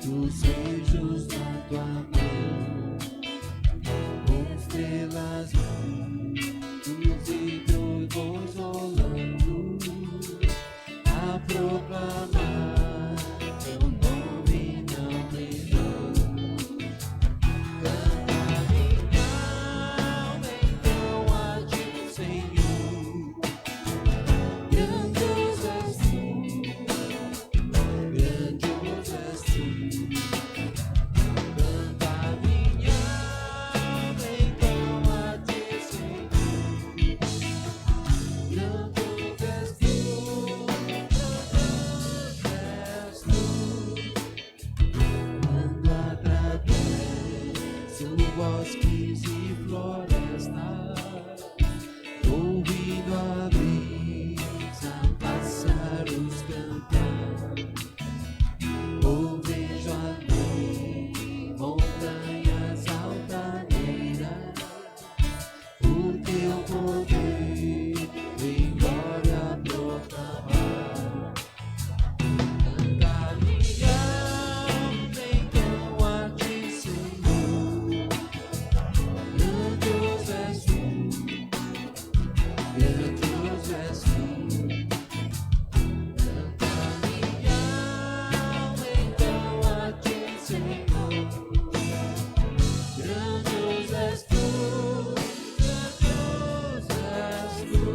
os beijos da tua mão, com estrelas juntos e trovões rolando, a proclamar teu nome não brilhou. Canta minha alma então a ti, Senhor, grandioso és tu, grandioso és tu. Canta minha alma então a ti, Senhor, grandioso és tu, grandioso és tu. Quando atravesso bosques e florestas, ouvindo a brisa, pássaros cantar, ou vejo além montanhas altaneiras, o teu poder em glória proclamar. Canta minha alma então a ti, Senhor, grandioso és tu, grandioso és tu. Canta minha alma então a ti, Senhor, grandioso és tu, grandioso és tu.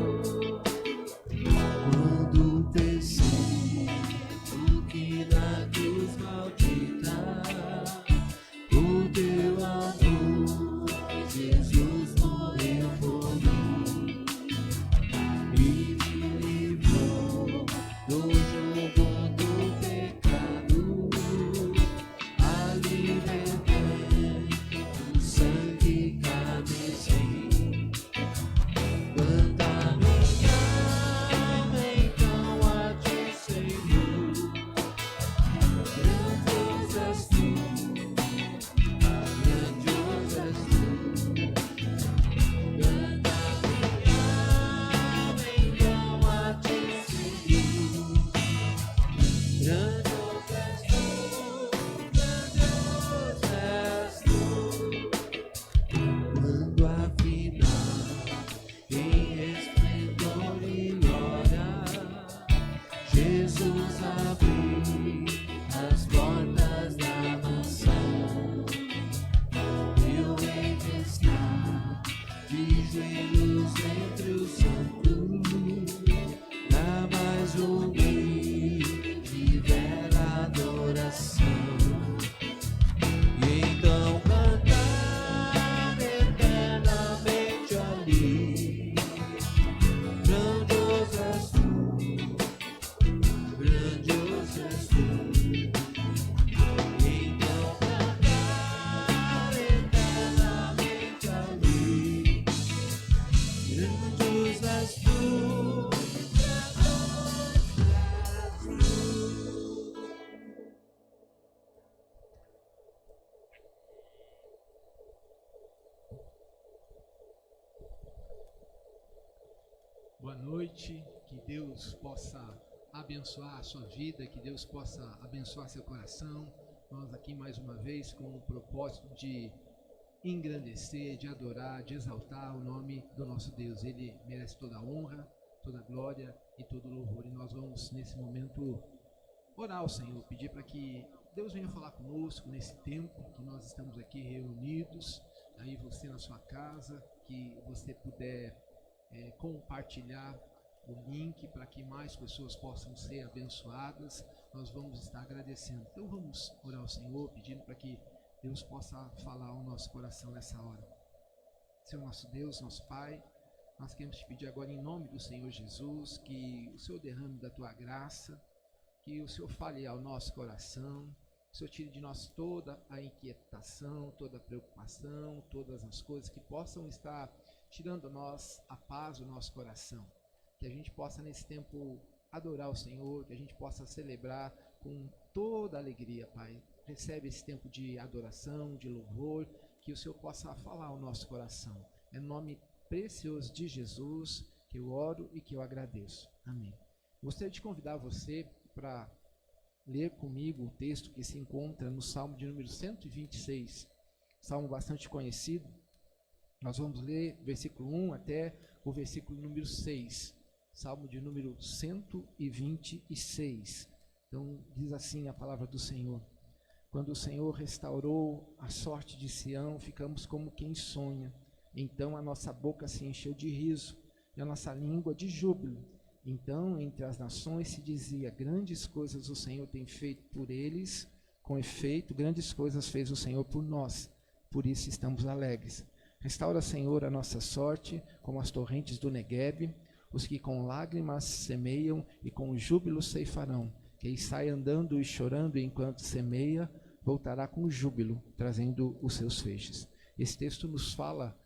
Quando percebo que na cruz maldita o teu amor, Jesus morreu por mim e me livrou do jogo do pecado, a libertei do sangue carmesim. Canta minha alma então a ti, Senhor, grandioso és tu, grandioso és tu. Canta minha alma então a ti, Senhor, grandioso és tu, grandioso és tu. Quando afinal em esplendor e glória Jesus abriu as portas da mansão, meu rei está de joelhos entre os santos, na mais humilde e bela adoração. E então cantar eternamente ali, grandioso és tu, grandioso és tu. E então cantar eternamente ali, grandioso és tu, grandioso és tu. Boa noite, que Deus possa abençoar a sua vida, que Deus possa abençoar seu coração. Nós aqui mais uma vez com o propósito de engrandecer, de adorar, de exaltar o nome do nosso Deus. Ele merece toda a honra, toda a glória e todo o louvor. E nós vamos nesse momento orar ao Senhor, pedir para que Deus venha falar conosco nesse tempo que nós estamos aqui reunidos. Aí você na sua casa, que você puder compartilhar o link para que mais pessoas possam ser abençoadas. Nós vamos estar agradecendo. Então vamos orar ao Senhor, pedindo para que Deus possa falar ao nosso coração nessa hora. Senhor nosso Deus, nosso Pai, nós queremos te pedir agora em nome do Senhor Jesus, que o Senhor derrame da tua graça, que o Senhor fale ao nosso coração, que o Senhor tire de nós toda a inquietação, toda a preocupação, todas as coisas que possam estar tirando a nós a paz do nosso coração. Que a gente possa nesse tempo adorar o Senhor, que a gente possa celebrar com toda a alegria, Pai. Recebe esse tempo de adoração, de louvor, que o Senhor possa falar ao nosso coração. É no nome precioso de Jesus que eu oro e que eu agradeço. Amém. Gostaria de convidar você para ler comigo o texto que se encontra no Salmo de número 126, salmo bastante conhecido. Nós vamos ler versículo 1 até o versículo número 6, salmo de número 126. Então, diz assim a palavra do Senhor: quando o Senhor restaurou a sorte de Sião, ficamos como quem sonha. Então a nossa boca se encheu de riso e a nossa língua de júbilo. Então, entre as nações se dizia: grandes coisas o Senhor tem feito por eles. Com efeito, grandes coisas fez o Senhor por nós. Por isso estamos alegres. Restaura, Senhor, a nossa sorte, como as torrentes do Neguebe. Os que com lágrimas semeiam e com júbilo ceifarão. Quem sai andando e chorando enquanto semeia, voltará com júbilo, trazendo os seus feixes. Esse texto nos fala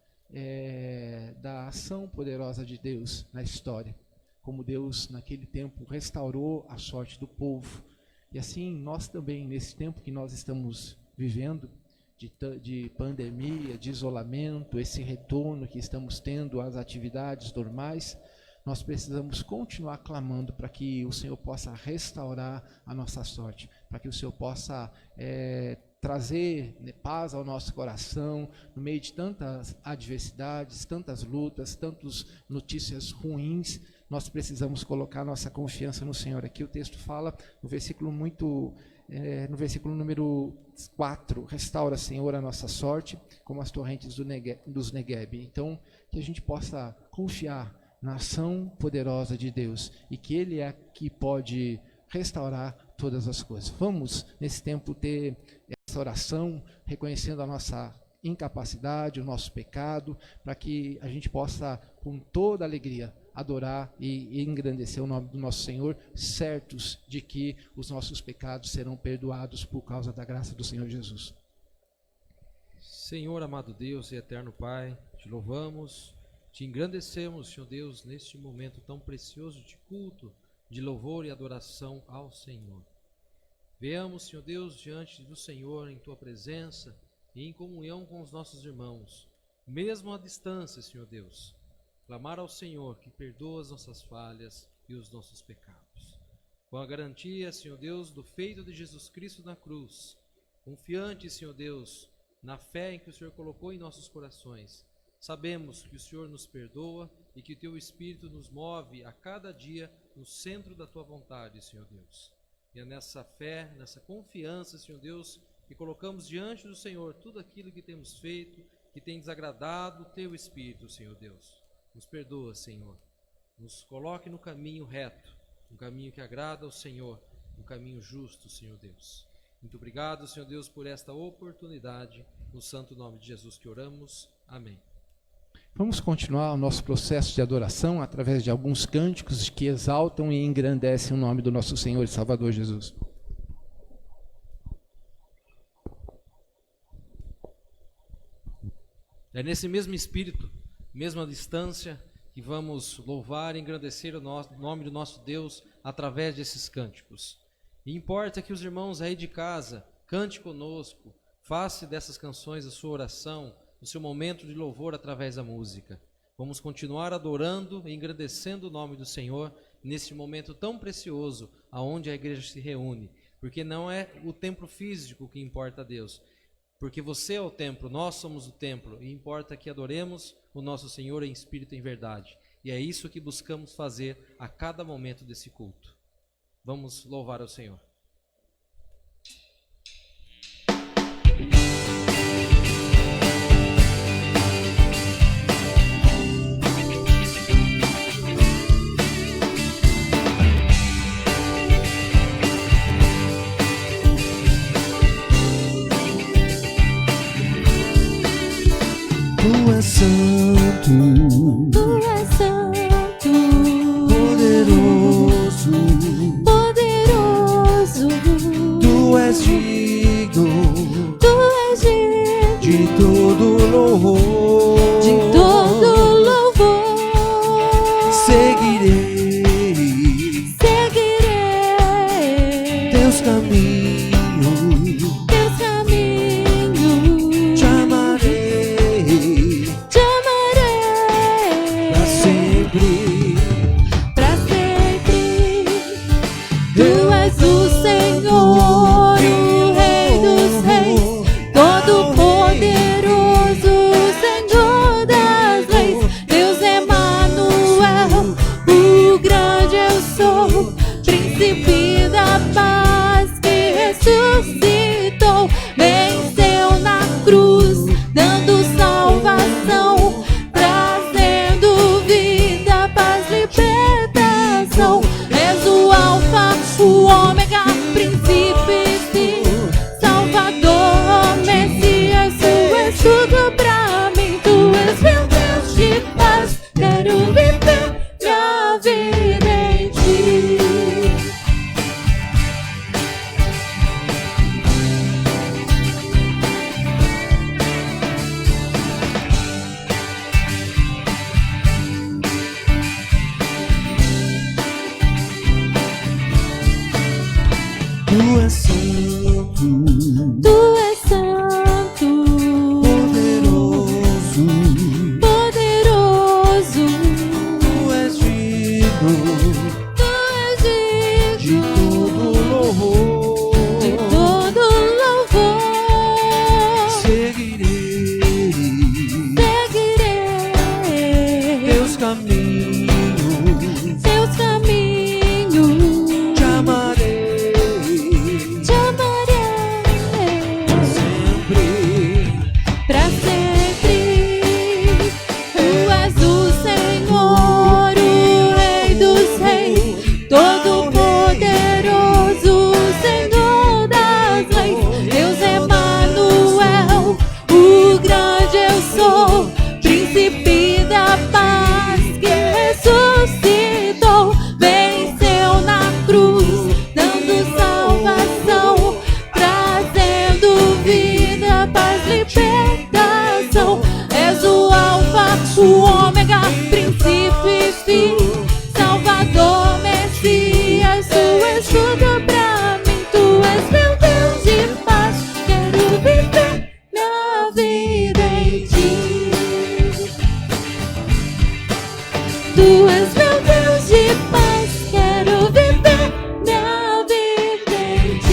da ação poderosa de Deus na história. Como Deus, naquele tempo, restaurou a sorte do povo. E assim, nós também, nesse tempo que nós estamos vivendo, de pandemia, de isolamento, esse retorno que estamos tendo às atividades normais, nós precisamos continuar clamando para que o Senhor possa restaurar a nossa sorte, para que o Senhor possa trazer paz ao nosso coração, no meio de tantas adversidades, tantas lutas, tantas notícias ruins. Nós precisamos colocar nossa confiança no Senhor. Aqui o texto fala, no versículo número 4, restaura, Senhor, a nossa sorte, como as torrentes dos Neguebe. Então, que a gente possa confiar na ação poderosa de Deus e que Ele é que pode restaurar todas as coisas. Vamos, nesse tempo, ter essa oração, reconhecendo a nossa incapacidade, o nosso pecado, para que a gente possa, com toda alegria, adorar e engrandecer o nome do nosso Senhor, certos de que os nossos pecados serão perdoados por causa da graça do Senhor Jesus. Senhor, amado Deus e eterno Pai, te louvamos, te engrandecemos, Senhor Deus, neste momento tão precioso de culto, de louvor e adoração ao Senhor. Venhamos, Senhor Deus, diante do Senhor em Tua presença e em comunhão com os nossos irmãos, mesmo à distância, Senhor Deus, clamar ao Senhor que perdoa as nossas falhas e os nossos pecados. Com a garantia, Senhor Deus, do feito de Jesus Cristo na cruz, confiante, Senhor Deus, na fé em que o Senhor colocou em nossos corações, sabemos que o Senhor nos perdoa e que o Teu Espírito nos move a cada dia no centro da Tua vontade, Senhor Deus. E é nessa fé, nessa confiança, Senhor Deus, que colocamos diante do Senhor tudo aquilo que temos feito, que tem desagradado o Teu Espírito, Senhor Deus. Nos perdoa, Senhor. Nos coloque no caminho reto, um caminho que agrada ao Senhor, um caminho justo, Senhor Deus. Muito obrigado, Senhor Deus, por esta oportunidade. No santo nome de Jesus que oramos. Amém. Vamos continuar o nosso processo de adoração através de alguns cânticos que exaltam e engrandecem o nome do nosso Senhor e Salvador Jesus. É nesse mesmo espírito, mesma distância, que vamos louvar e engrandecer o nome do nosso Deus através desses cânticos. E importa que os irmãos aí de casa cante conosco, faça dessas canções a sua oração, o seu momento de louvor através da música. Vamos continuar adorando e engrandecendo o nome do Senhor nesse momento tão precioso aonde a igreja se reúne, porque não é o templo físico que importa a Deus, porque você é o templo, nós somos o templo, e importa que adoremos o nosso Senhor em espírito e em verdade. E é isso que buscamos fazer a cada momento desse culto. Vamos louvar ao Senhor. Tu és santo, Tu és santo, poderoso, poderoso, Tu és digno Tu és digno de todo louvor. de todo louvor. Seguirei Seguirei teus caminhos, teus caminhos, te amarei te amarei pra sempre. pra sempre. Tu és o Senhor. santo, Tu és santo, poderoso, poderoso, tu és digno Tu és de digno todo louvor. de todo louvor. Seguirei Seguirei teus caminhos, Teus caminhos, te amarei te amarei sempre. pra sempre. Tu és o Senhor, o Rei dos Reis, Todo-Poderoso, Senhor das Leis. Deus Emanuel, o grande eu sou, Príncipe da paz que ressuscitou, venceu na cruz, dando salvação, trazendo vida, paz, libertação. És o Alfa, o Ômega, princípio e fim, Salvador, Messias, Tu és tudo pra mim. Tu és meu Deus de paz, quero viver minha vida em Ti. Tu és meu Deus de paz, quero viver minha vida em Ti.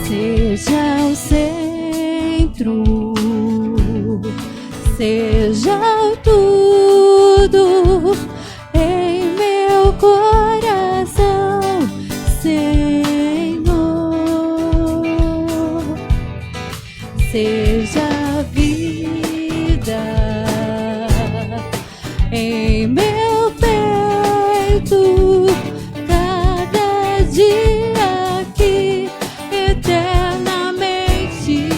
Seja o centro, seja o tudo em meu coração, Senhor. Seja a vida em meu peito, cada dia aqui eternamente.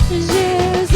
Jesus.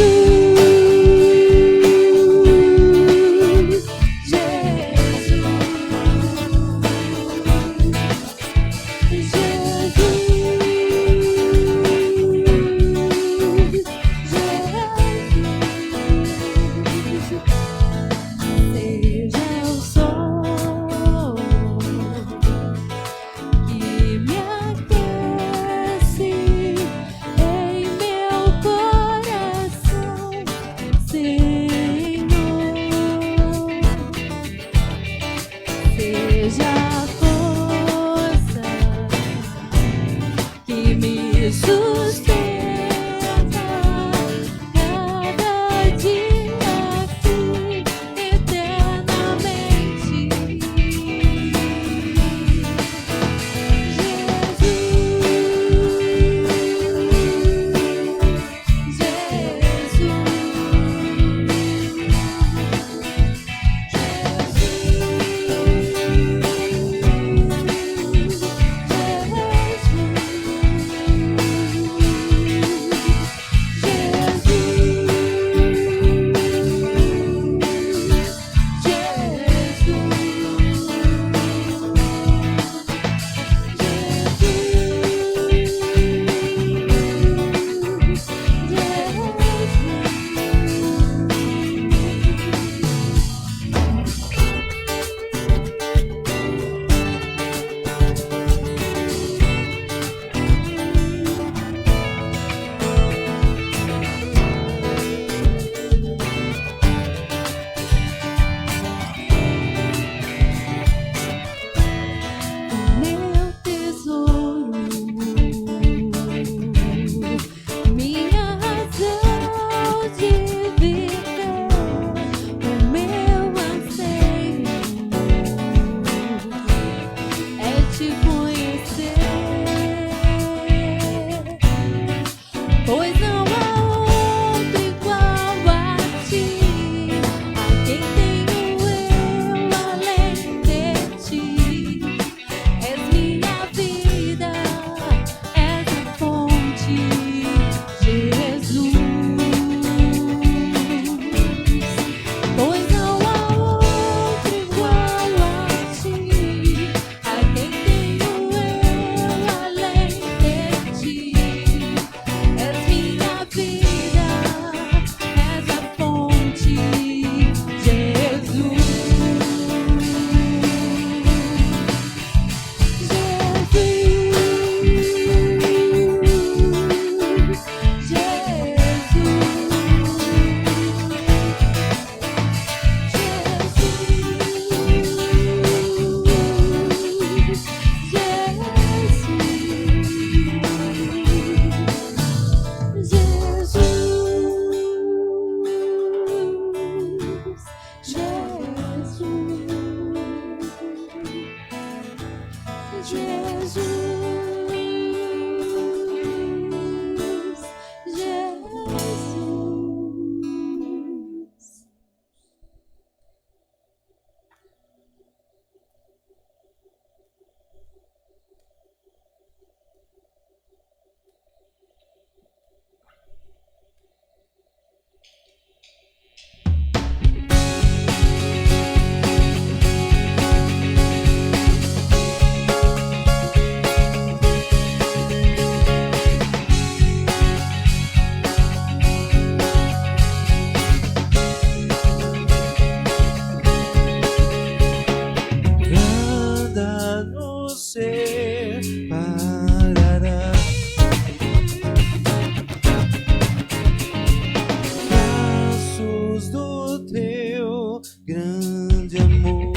grande amor.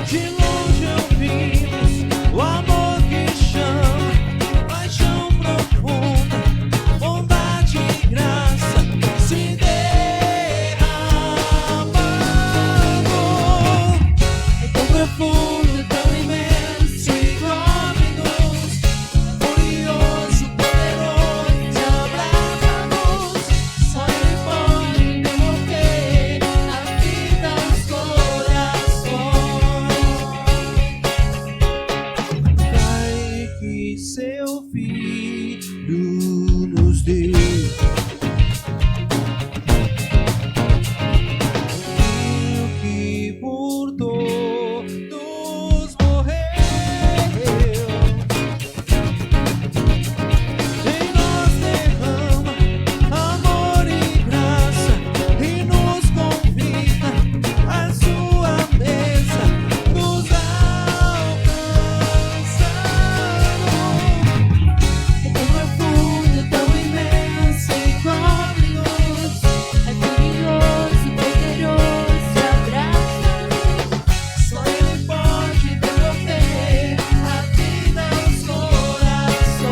De longe eu vi o amor que chama, paixão profunda, bondade e graça se derramando. É tão profundo, tão imenso e glorioso, furioso, poderoso, te abraça-nos. Só Ele pode devolver a vida aos corações. Pai que seu Filho nos deu, Filho que por todos morreu, em nós derrama amor e graça e nos convida à sua mesa, nos alcançando. É tão profundo, tão imenso e glorioso, é glorioso, poderoso, abraça-nos. Só Ele pode devolver a vida aos corações.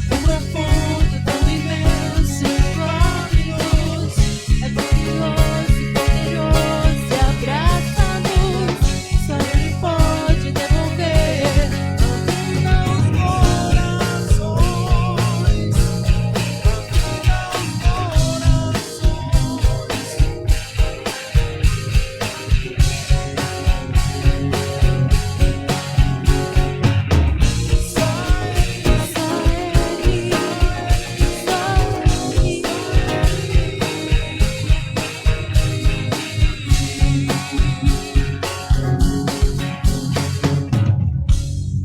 Tão profundo, tão imenso e glorioso, é glorioso, poderoso, abraça-nos. Só Ele pode devolver a vida aos corações.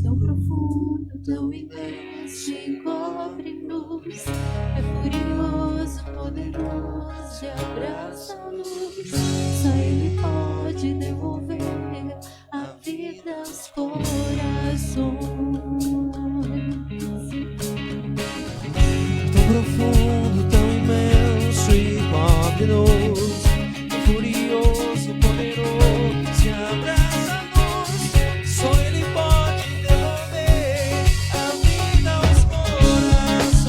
Tão profundo, tão imenso e cobre-nos, é furioso, poderoso e abraça-nos. Só Ele pode devolver a vida aos corações. Tão profundo, tão imenso e cobre-nos, é furioso, poderoso e abraça-nos. Só Ele pode devolver a vida aos corações.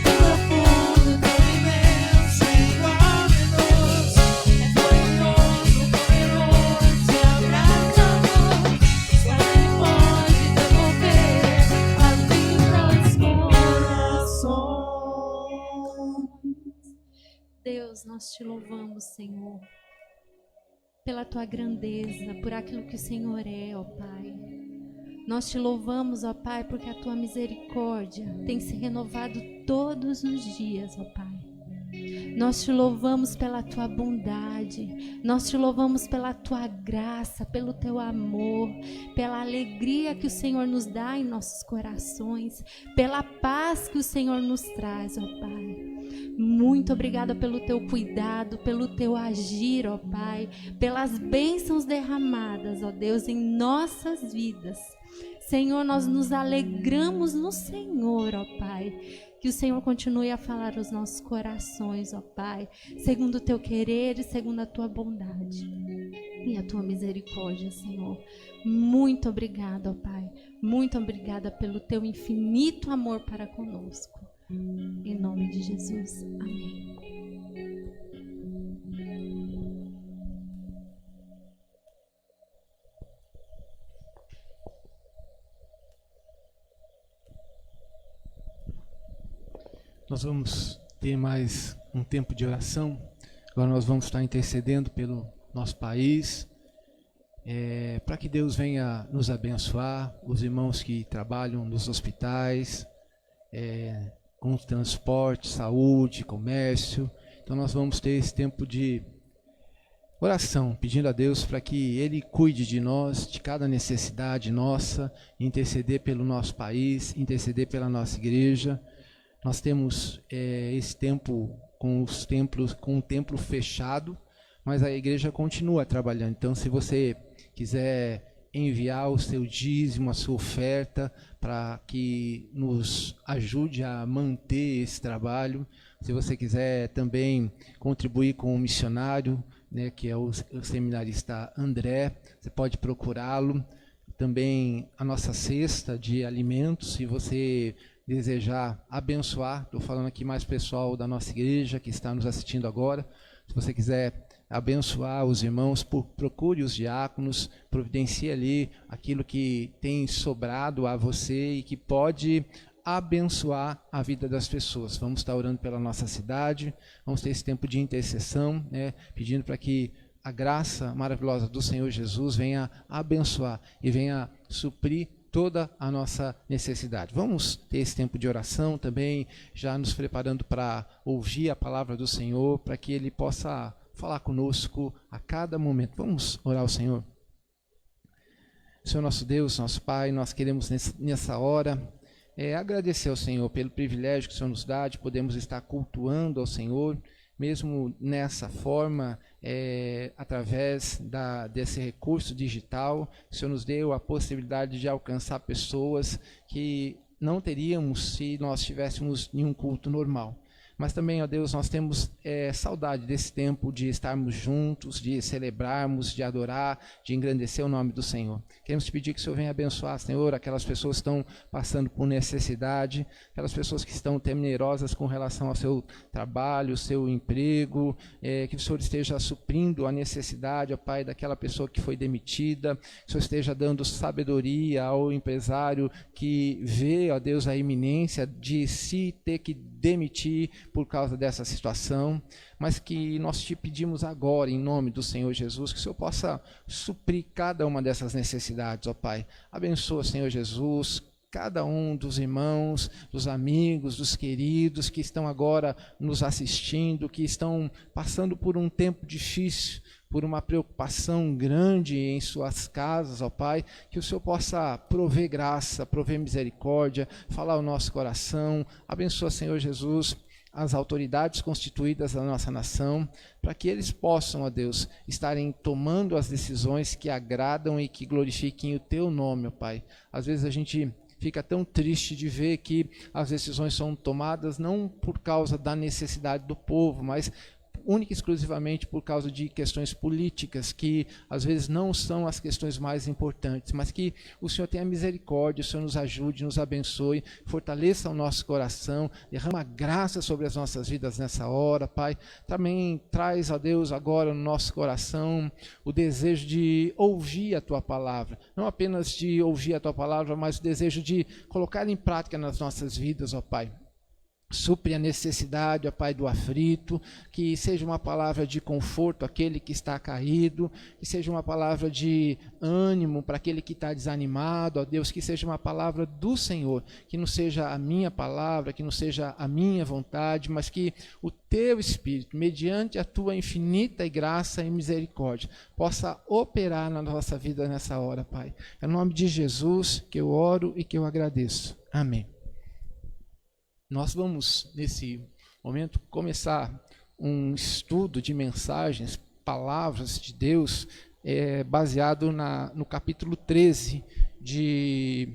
Tão profundo, tão imenso e glorioso, é glorioso, poderoso e abraça-nos. Só Ele pode devolver a vida aos corações. Deus, nós te louvamos, Senhor, pela tua grandeza, por aquilo que o Senhor é, ó Pai. Nós te louvamos, ó Pai, porque a tua misericórdia tem se renovado todos os dias, ó Pai. Nós te louvamos pela tua bondade, nós te louvamos pela tua graça, pelo teu amor, pela alegria que o Senhor nos dá em nossos corações, pela paz que o Senhor nos traz, ó Pai. Muito obrigada pelo teu cuidado, pelo teu agir, ó Pai, pelas bênçãos derramadas, ó Deus, em nossas vidas. Senhor, nós nos alegramos no Senhor, ó Pai. Que o Senhor continue a falar aos nossos corações, ó Pai, segundo o teu querer e segundo a tua bondade e a tua misericórdia, Senhor. Muito obrigada, ó Pai. Muito obrigada pelo teu infinito amor para conosco. Em nome de Jesus. Amém. Nós vamos ter mais um tempo de oração. Agora nós vamos estar intercedendo pelo nosso país, para que Deus venha nos abençoar, os irmãos que trabalham nos hospitais, com transporte, saúde, comércio. Então nós vamos ter esse tempo de oração, pedindo a Deus para que Ele cuide de nós, de cada necessidade nossa, interceder pelo nosso país, interceder pela nossa igreja. Nós temos esse tempo com o templo fechado, mas a igreja continua trabalhando. Então, se você quiser enviar o seu dízimo, a sua oferta, para que nos ajude a manter esse trabalho. Se você quiser também contribuir com o missionário, né, que é o seminarista André, você pode procurá-lo. Também a nossa cesta de alimentos, se você desejar abençoar, estou falando aqui mais pessoal da nossa igreja que está nos assistindo agora, se você quiser abençoar os irmãos, procure os diáconos, providencie ali aquilo que tem sobrado a você e que pode abençoar a vida das pessoas. Vamos estar orando pela nossa cidade, vamos ter esse tempo de intercessão, né, pedindo para que a graça maravilhosa do Senhor Jesus venha abençoar e venha suprir toda a nossa necessidade. Vamos ter esse tempo de oração também, já nos preparando para ouvir a palavra do Senhor, para que Ele possa falar conosco a cada momento. Vamos orar ao Senhor. Senhor nosso Deus, nosso Pai, nós queremos nessa hora agradecer ao Senhor pelo privilégio que o Senhor nos dá de podermos estar cultuando ao Senhor, mesmo nessa forma, através desse recurso digital. O Senhor nos deu a possibilidade de alcançar pessoas que não teríamos se nós tivéssemos em um culto normal. Mas também, ó Deus, nós temos saudade desse tempo de estarmos juntos, de celebrarmos, de adorar, de engrandecer o nome do Senhor. Queremos te pedir que o Senhor venha abençoar, Senhor, aquelas pessoas que estão passando por necessidade, aquelas pessoas que estão temerosas com relação ao seu trabalho, ao seu emprego, que o Senhor esteja suprindo a necessidade, ó Pai, daquela pessoa que foi demitida, que o Senhor esteja dando sabedoria ao empresário que vê, ó Deus, a iminência de se ter que demitir por causa dessa situação, mas que nós te pedimos agora, em nome do Senhor Jesus, que o Senhor possa suprir cada uma dessas necessidades, ó Pai. Abençoa, Senhor Jesus, cada um dos irmãos, dos amigos, dos queridos que estão agora nos assistindo, que estão passando por um tempo difícil, por uma preocupação grande em suas casas, ó Pai, que o Senhor possa prover graça, prover misericórdia, falar ao nosso coração. Abençoa, Senhor Jesus, as autoridades constituídas da nossa nação, para que eles possam, ó Deus, estarem tomando as decisões que agradam e que glorifiquem o Teu nome, ó Pai. Às vezes a gente fica tão triste de ver que as decisões são tomadas não por causa da necessidade do povo, mas única e exclusivamente por causa de questões políticas, que às vezes não são as questões mais importantes, mas que o Senhor tenha misericórdia, o Senhor nos ajude, nos abençoe, fortaleça o nosso coração, derrama graça sobre as nossas vidas nessa hora, Pai. Também traz a Deus agora no nosso coração o desejo de ouvir a Tua palavra, não apenas de ouvir a Tua palavra, mas o desejo de colocar em prática nas nossas vidas, ó Pai. Supre a necessidade, ó Pai, do aflito, que seja uma palavra de conforto àquele que está caído, que seja uma palavra de ânimo para aquele que está desanimado, ó Deus, que seja uma palavra do Senhor, que não seja a minha palavra, que não seja a minha vontade, mas que o Teu Espírito, mediante a Tua infinita graça e misericórdia, possa operar na nossa vida nessa hora, Pai. É no nome de Jesus que eu oro e que eu agradeço. Amém. Nós vamos, nesse momento, começar um estudo de mensagens, palavras de Deus, baseado no capítulo 13 de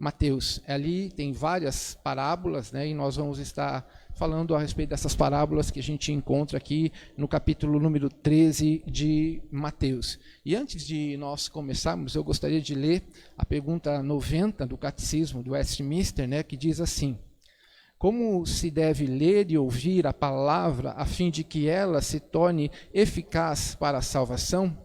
Mateus. Ali tem várias parábolas, né, e nós vamos estar falando a respeito dessas parábolas que a gente encontra aqui no capítulo número 13 de Mateus. E antes de nós começarmos, eu gostaria de ler a pergunta 90 do Catecismo do Westminster, né, que diz assim: como se deve ler e ouvir a palavra a fim de que ela se torne eficaz para a salvação?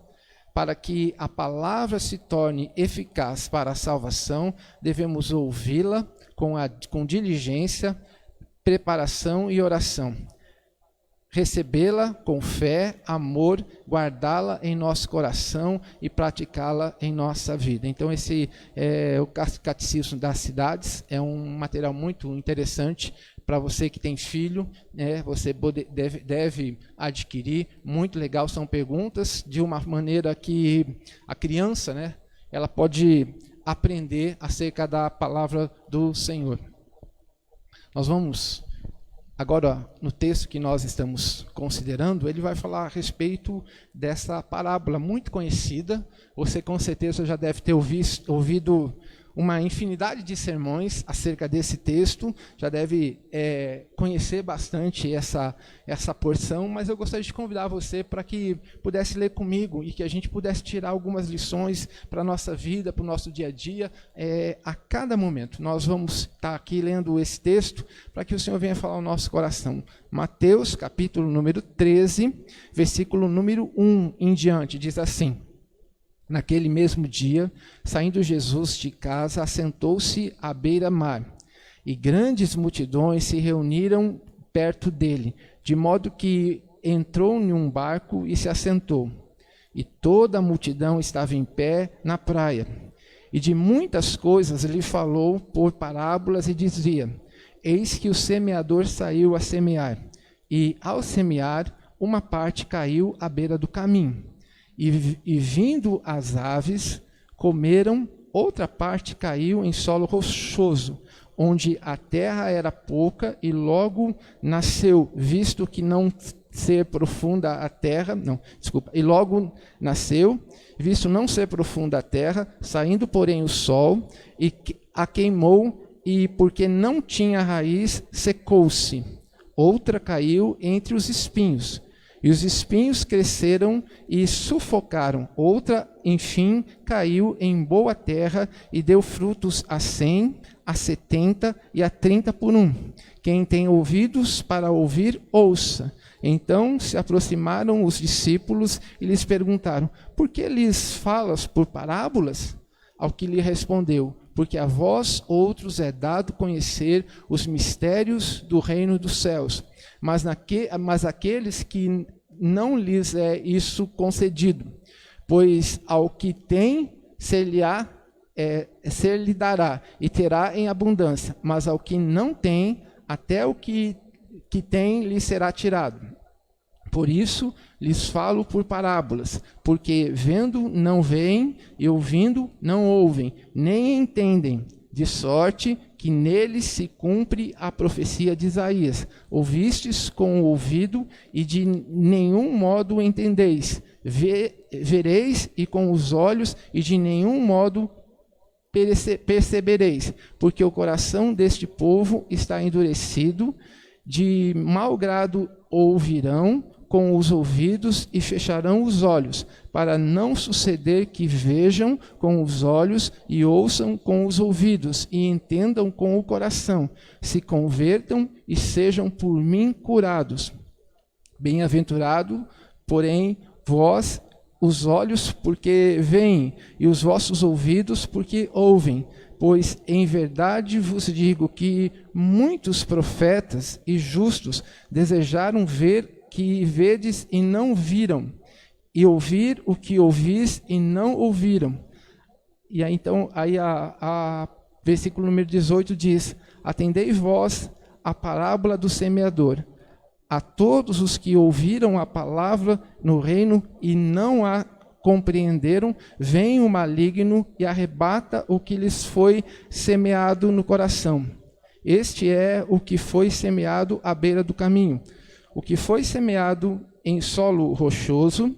Para que a palavra se torne eficaz para a salvação, devemos ouvi-la com diligência, preparação e oração. Recebê-la com fé, amor, guardá-la em nosso coração e praticá-la em nossa vida. Então esse é o Catecismo das Cidades, é um material muito interessante para você que tem filho, né? Você deve adquirir, muito legal, são perguntas de uma maneira que a criança, né, ela pode aprender acerca da palavra do Senhor. Nós vamos Agora, no texto que nós estamos considerando, ele vai falar a respeito dessa parábola muito conhecida. Você com certeza já deve ter ouvido uma infinidade de sermões acerca desse texto, já deve conhecer bastante essa porção, mas eu gostaria de convidar você para que pudesse ler comigo e que a gente pudesse tirar algumas lições para a nossa vida, para o nosso dia a dia, a cada momento. Nós vamos estar aqui lendo esse texto para que o Senhor venha falar ao nosso coração. Mateus, capítulo número 13, versículo número 1 em diante, diz assim: Naquele mesmo dia, saindo Jesus de casa, assentou-se à beira-mar, e grandes multidões se reuniram perto dele, de modo que entrou em um barco e se assentou. E toda a multidão estava em pé na praia. E de muitas coisas lhe falou por parábolas e dizia: Eis que o semeador saiu a semear, e ao semear, uma parte caiu à beira do caminho. E vindo as aves, comeram, outra parte caiu em solo rochoso, onde a terra era pouca, e logo nasceu, visto que não ser profunda a terra, e logo nasceu, visto não ser profunda a terra, saindo, porém, o sol, e a queimou, e porque não tinha raiz, secou-se. Outra caiu entre os espinhos, e os espinhos cresceram e sufocaram. Outra, enfim, caiu em boa terra e deu frutos a 100, a 70 e a 30 por um. Quem tem ouvidos para ouvir, ouça. Então se aproximaram os discípulos e lhes perguntaram: Por que lhes falas por parábolas? Ao que lhe respondeu: Porque a vós outros é dado conhecer os mistérios do reino dos céus, mas aqueles que não lhes é isso concedido, pois ao que tem ser-lhe dará, e terá em abundância, mas ao que não tem, até o que tem lhe será tirado. Por isso lhes falo por parábolas, porque vendo não veem, e ouvindo não ouvem, nem entendem, de sorte que neles se cumpre a profecia de Isaías: Ouvistes com o ouvido, e de nenhum modo entendeis, vereis e com os olhos, e de nenhum modo percebereis, porque o coração deste povo está endurecido, de mau grado ouvirão com os ouvidos e fecharão os olhos, para não suceder que vejam com os olhos e ouçam com os ouvidos e entendam com o coração, se convertam e sejam por mim curados. Bem-aventurado, porém, vós os olhos, porque veem, e os vossos ouvidos, porque ouvem. Pois em verdade vos digo que muitos profetas e justos desejaram ver que vedes e não viram, e ouvir o que ouvis e não ouviram. E aí então, a versículo número 18 diz: Atendei vós a parábola do semeador. A todos os que ouviram a palavra no reino e não a compreenderam, vem o maligno e arrebata o que lhes foi semeado no coração. Este é o que foi semeado à beira do caminho. O que foi semeado em solo rochoso,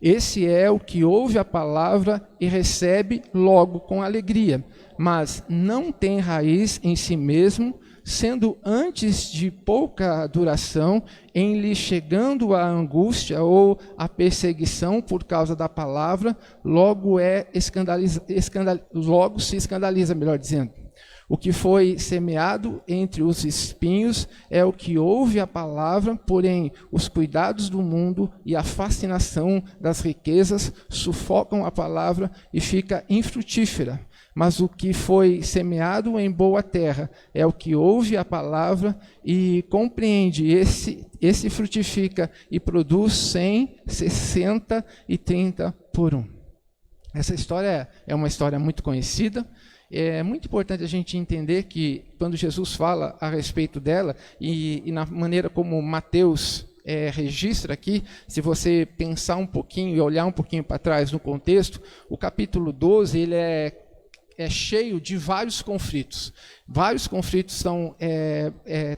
esse é o que ouve a palavra e recebe logo com alegria, mas não tem raiz em si mesmo, sendo antes de pouca duração, em lhe chegando a angústia ou a perseguição por causa da palavra, logo se escandaliza, melhor dizendo. O que foi semeado entre os espinhos é o que ouve a palavra, porém os cuidados do mundo e a fascinação das riquezas sufocam a palavra e fica infrutífera. Mas o que foi semeado em boa terra é o que ouve a palavra e compreende, esse frutifica e produz 100, 60 e 30 por um. Essa história é uma história muito conhecida. É muito importante a gente entender que quando Jesus fala a respeito dela, e na maneira como Mateus registra aqui, se você pensar um pouquinho e olhar um pouquinho para trás no contexto, o capítulo 12 ele é cheio de vários conflitos. Vários conflitos são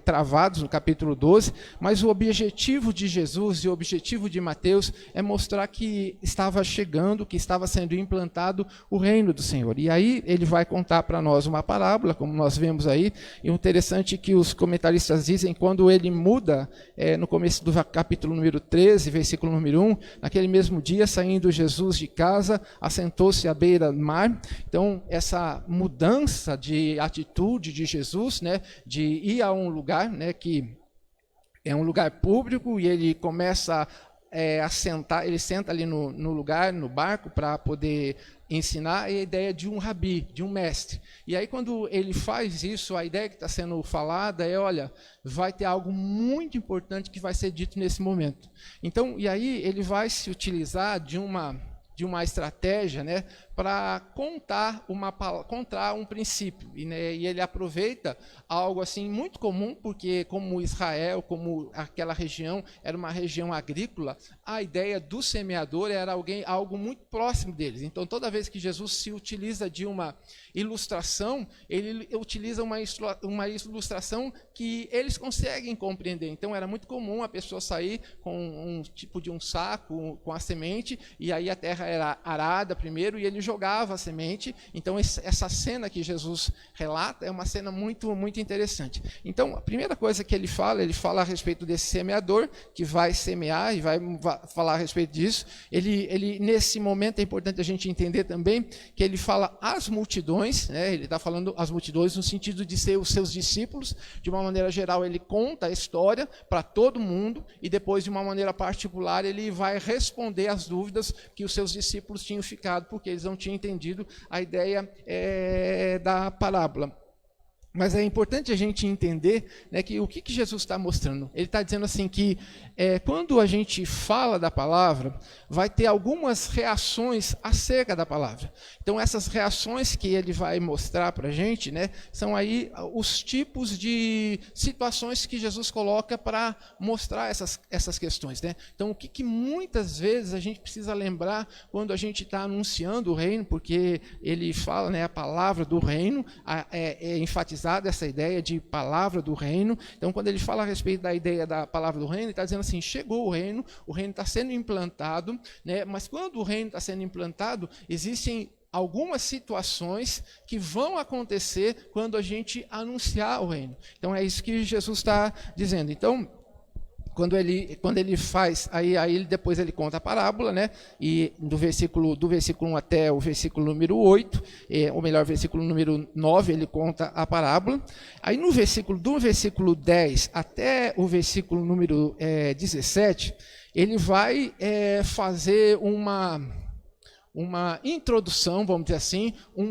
travados no capítulo 12, mas o objetivo de Jesus e o objetivo de Mateus é mostrar que estava chegando, que estava sendo implantado o reino do Senhor. E aí ele vai contar para nós uma parábola, como nós vemos aí, e o interessante é que os comentaristas dizem, quando ele muda, no começo do capítulo número 13, versículo número 1, naquele mesmo dia, saindo Jesus de casa, assentou-se à beira do mar. Então, essa mudança de atitude de Jesus, né, de ir a um lugar, né, que é um lugar público, e ele começa a sentar, ele senta ali no lugar, no barco, para poder ensinar a ideia de um rabi, de um mestre. E aí, quando ele faz isso, a ideia que está sendo falada é, olha, vai ter algo muito importante que vai ser dito nesse momento. Então, e aí ele vai se utilizar de uma estratégia, né, para contar um princípio. E ele aproveita algo assim muito comum, porque como Israel, como aquela região era uma região agrícola, a ideia do semeador era algo muito próximo deles. Então, toda vez que Jesus se utiliza de uma ilustração, ele utiliza uma ilustração que eles conseguem compreender. Então, era muito comum a pessoa sair com um tipo de um saco com a semente, e aí a terra era arada primeiro, e ele jogava a semente. Então, essa cena que Jesus relata é uma cena muito, muito interessante. Então, a primeira coisa que ele fala a respeito desse semeador, que vai semear, e vai falar a respeito disso. Ele nesse momento, é importante a gente entender também, que ele fala às multidões, né? Ele está falando às multidões no sentido de ser os seus discípulos. De uma maneira geral, ele conta a história para todo mundo, e depois, de uma maneira particular, ele vai responder às dúvidas que os seus discípulos tinham ficado, porque eles não tinham entendido a ideia da parábola. Mas é importante a gente entender, né, que o que Jesus está mostrando. Ele está dizendo assim que quando a gente fala da palavra, vai ter algumas reações acerca da palavra. Então, essas reações que ele vai mostrar para a gente, né, são aí os tipos de situações que Jesus coloca para mostrar essas questões. Né? Então, o que muitas vezes a gente precisa lembrar quando a gente está anunciando o reino, porque ele fala, né, a palavra do reino, é enfatizado essa ideia de palavra do reino. Então, quando ele fala a respeito da ideia da palavra do reino, ele está dizendo assim, chegou o reino está sendo implantado, né? Mas quando o reino está sendo implantado, existem algumas situações que vão acontecer quando a gente anunciar o reino. Então, é isso que Jesus está dizendo. Então, quando ele faz, aí depois ele conta a parábola, né? E do versículo 1 até o versículo número 8, ou melhor, versículo número 9, ele conta a parábola. Aí do versículo 10 até o versículo número 17, ele vai fazer uma introdução, vamos dizer assim, um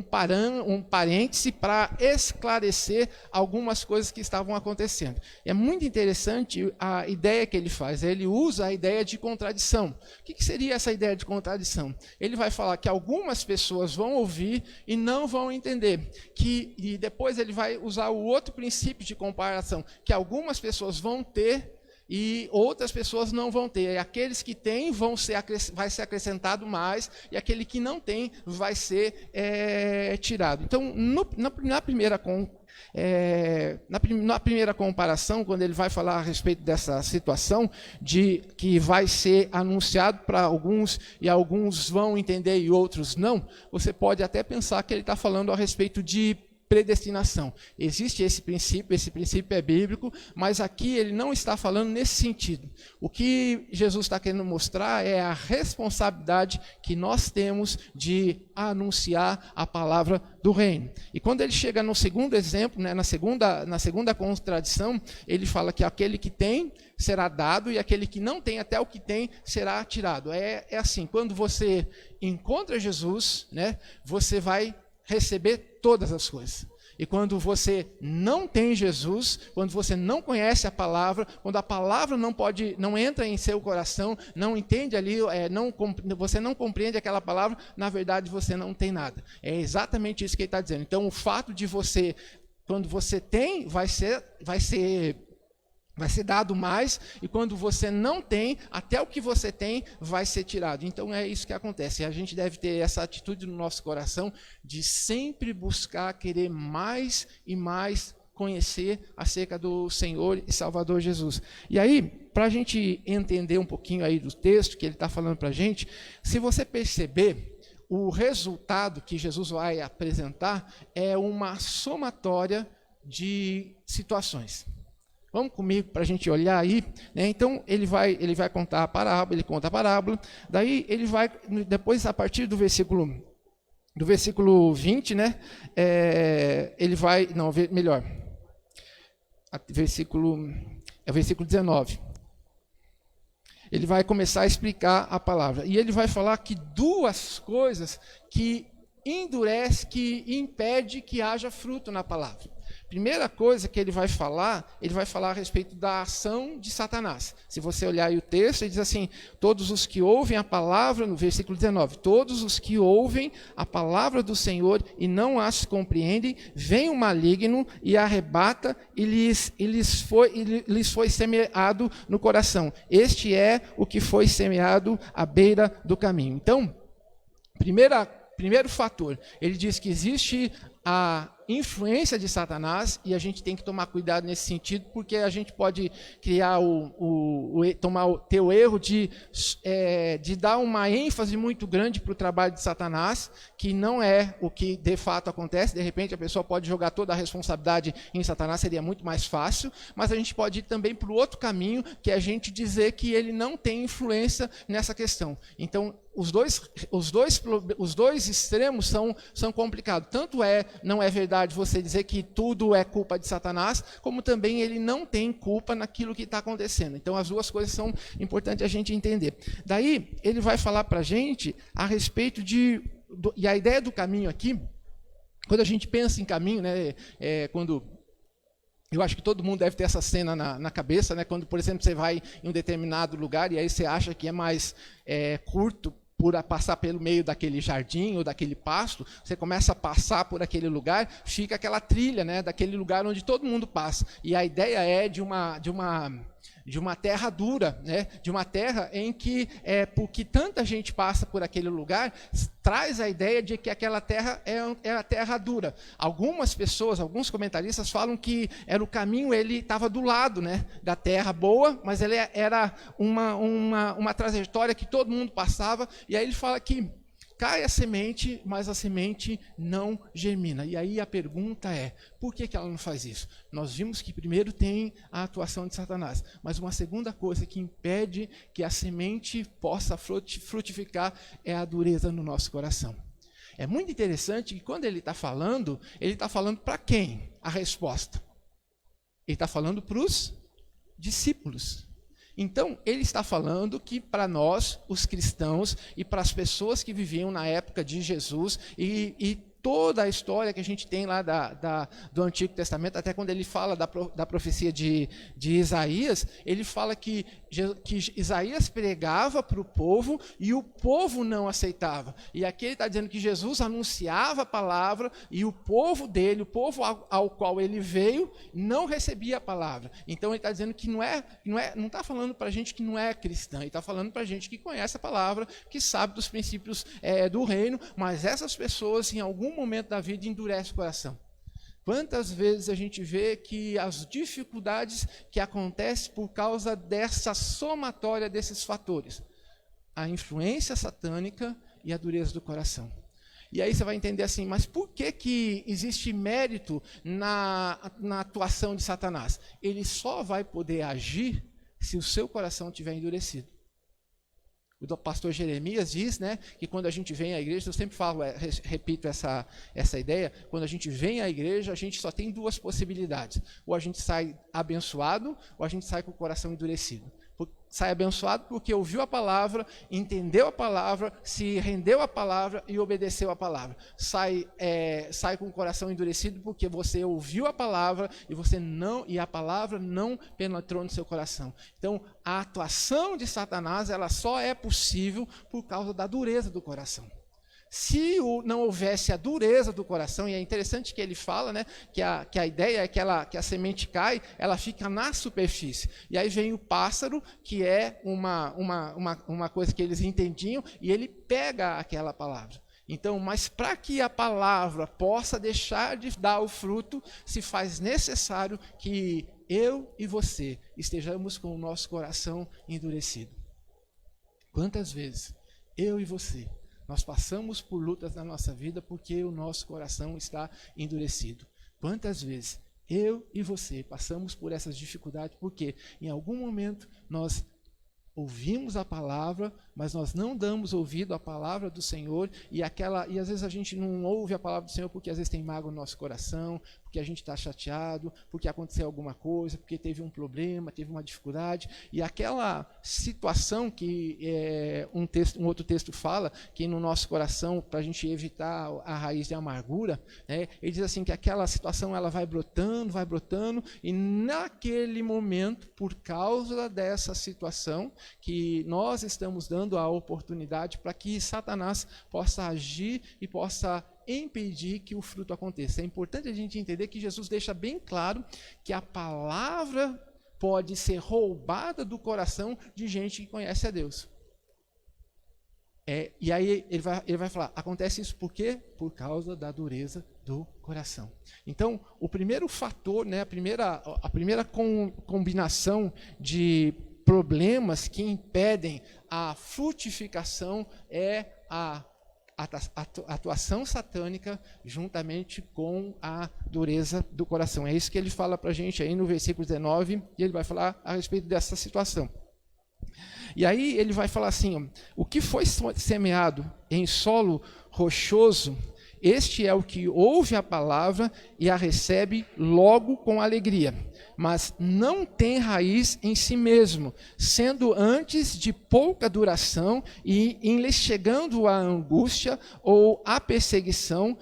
parêntese para esclarecer algumas coisas que estavam acontecendo. É muito interessante a ideia que ele faz. Ele usa a ideia de contradição. O que seria essa ideia de contradição? Ele vai falar que algumas pessoas vão ouvir e não vão entender. E depois ele vai usar o outro princípio de comparação, que algumas pessoas vão ter e outras pessoas não vão ter. E aqueles que têm vai ser acrescentado mais, e aquele que não tem vai ser tirado. Então, na primeira comparação, quando ele vai falar a respeito dessa situação de que vai ser anunciado para alguns e alguns vão entender e outros não, você pode até pensar que ele está falando a respeito de predestinação. Existe esse princípio é bíblico, mas aqui ele não está falando nesse sentido. O que Jesus está querendo mostrar é a responsabilidade que nós temos de anunciar a palavra do reino. E quando ele chega no segundo exemplo, né, na segunda contradição, ele fala que aquele que tem será dado e aquele que não tem, até o que tem, será tirado. É assim, quando você encontra Jesus, né, você vai receber todas as coisas. E quando você não tem Jesus, quando você não conhece a palavra, quando a palavra não entra em seu coração, não entende ali, você não compreende aquela palavra, na verdade você não tem nada. É exatamente isso que ele está dizendo. Então, o fato de você, quando você tem, vai ser Vai ser dado mais, e quando você não tem, até o que você tem vai ser tirado. Então é isso que acontece. E a gente deve ter essa atitude no nosso coração de sempre buscar querer mais e mais conhecer acerca do Senhor e Salvador Jesus. E aí, para a gente entender um pouquinho aí do texto que ele está falando para a gente, se você perceber, o resultado que Jesus vai apresentar é uma somatória de situações. Vamos comigo para a gente olhar aí, né? Então ele vai contar a parábola, ele conta a parábola, daí ele vai, depois a partir do versículo 20, né? Ele vai, não, melhor, versículo 19. Ele vai começar a explicar a palavra, e ele vai falar que duas coisas que endurece, que impede que haja fruto na palavra. Primeira coisa que ele vai falar a respeito da ação de Satanás. Se você olhar aí o texto, ele diz assim, todos os que ouvem a palavra, no versículo 19, todos os que ouvem a palavra do Senhor e não as compreendem, vem o maligno e arrebata e lhes foi semeado no coração. Este é o que foi semeado à beira do caminho. Então, primeiro fator, ele diz que existe a influência de Satanás, e a gente tem que tomar cuidado nesse sentido, porque a gente pode criar ter o erro de dar uma ênfase muito grande para o trabalho de Satanás, que não é o que de fato acontece. De repente a pessoa pode jogar toda a responsabilidade em Satanás, seria muito mais fácil, mas a gente pode ir também para o outro caminho, que é a gente dizer que ele não tem influência nessa questão. Então, os dois extremos são complicados. Tanto não é verdade você dizer que tudo é culpa de Satanás, como também ele não tem culpa naquilo que está acontecendo. Então, as duas coisas são importantes a gente entender. Daí, ele vai falar para a gente a respeito e a ideia do caminho aqui, quando a gente pensa em caminho, né, eu acho que todo mundo deve ter essa cena na cabeça, né? Quando, por exemplo, você vai em um determinado lugar e aí você acha que é mais curto por passar pelo meio daquele jardim ou daquele pasto, você começa a passar por aquele lugar, fica aquela trilha, né? Daquele lugar onde todo mundo passa. E a ideia é de uma terra dura, né? De uma terra em que, porque tanta gente passa por aquele lugar, traz a ideia de que aquela terra é a terra dura. Algumas pessoas, alguns comentaristas falam que era o caminho, ele estava do lado, né, da terra boa, mas ele era uma trajetória que todo mundo passava, e aí ele fala que cai a semente, mas a semente não germina. E aí a pergunta é, por que ela não faz isso? Nós vimos que primeiro tem a atuação de Satanás, mas uma segunda coisa que impede que a semente possa frutificar é a dureza no nosso coração. É muito interessante que quando ele está falando para quem? A resposta. Ele está falando para os discípulos. Então, ele está falando que para nós, os cristãos, e para as pessoas que viviam na época de Jesus, e toda a história que a gente tem lá do Antigo Testamento, até quando ele fala da profecia de Isaías, ele fala que Isaías pregava para o povo e o povo não aceitava. E aqui ele está dizendo que Jesus anunciava a palavra e o povo dele, o povo ao qual ele veio, não recebia a palavra. Então ele está dizendo que não está falando para a gente que não é cristã, ele está falando para a gente que conhece a palavra, que sabe dos princípios do reino, mas essas pessoas em algum momento da vida endurece o coração. Quantas vezes a gente vê que as dificuldades que acontecem por causa dessa somatória desses fatores, a influência satânica e a dureza do coração. E aí você vai entender assim, mas por que existe mérito na atuação de Satanás? Ele só vai poder agir se o seu coração estiver endurecido. O pastor Jeremias diz, né, que quando a gente vem à igreja, eu sempre falo, repito essa ideia, quando a gente vem à igreja, a gente só tem duas possibilidades. Ou a gente sai abençoado, ou a gente sai com o coração endurecido. Sai abençoado porque ouviu a palavra, entendeu a palavra, se rendeu à palavra e obedeceu à palavra. Sai com o coração endurecido porque você ouviu a palavra e a palavra não penetrou no seu coração. Então, a atuação de Satanás, ela só é possível por causa da dureza do coração. Se não houvesse a dureza do coração, e é interessante que ele fala, né, que a ideia é que a semente cai, ela fica na superfície. E aí vem o pássaro, que é uma coisa que eles entendiam, e ele pega aquela palavra. Então, mas para que a palavra possa deixar de dar o fruto, se faz necessário que eu e você estejamos com o nosso coração endurecido. Quantas vezes eu e você nós passamos por lutas na nossa vida porque o nosso coração está endurecido? Quantas vezes eu e você passamos por essas dificuldades porque em algum momento nós ouvimos a palavra, mas nós não damos ouvido à palavra do Senhor, e às vezes a gente não ouve a palavra do Senhor porque às vezes tem mágoa no nosso coração, porque a gente está chateado, porque aconteceu alguma coisa, porque teve um problema, teve uma dificuldade, e aquela situação que um outro texto fala, que no nosso coração, para a gente evitar a raiz de amargura, né, ele diz assim que aquela situação ela vai brotando, e naquele momento, por causa dessa situação, que nós estamos dando a oportunidade para que Satanás possa agir e possa impedir que o fruto aconteça. É importante a gente entender que Jesus deixa bem claro que a palavra pode ser roubada do coração de gente que conhece a Deus. E aí ele vai falar, acontece isso por quê? Por causa da dureza do coração. Então, o primeiro fator, né, a primeira combinação de problemas que impedem a frutificação é a atuação satânica juntamente com a dureza do coração. É isso que ele fala para a gente aí no versículo 19, e ele vai falar a respeito dessa situação. E aí ele vai falar assim, ó, o que foi semeado em solo rochoso, este é o que ouve a palavra e a recebe logo com alegria, mas não tem raiz em si mesmo, sendo antes de pouca duração e em lhe chegando a angústia ou a perseguição,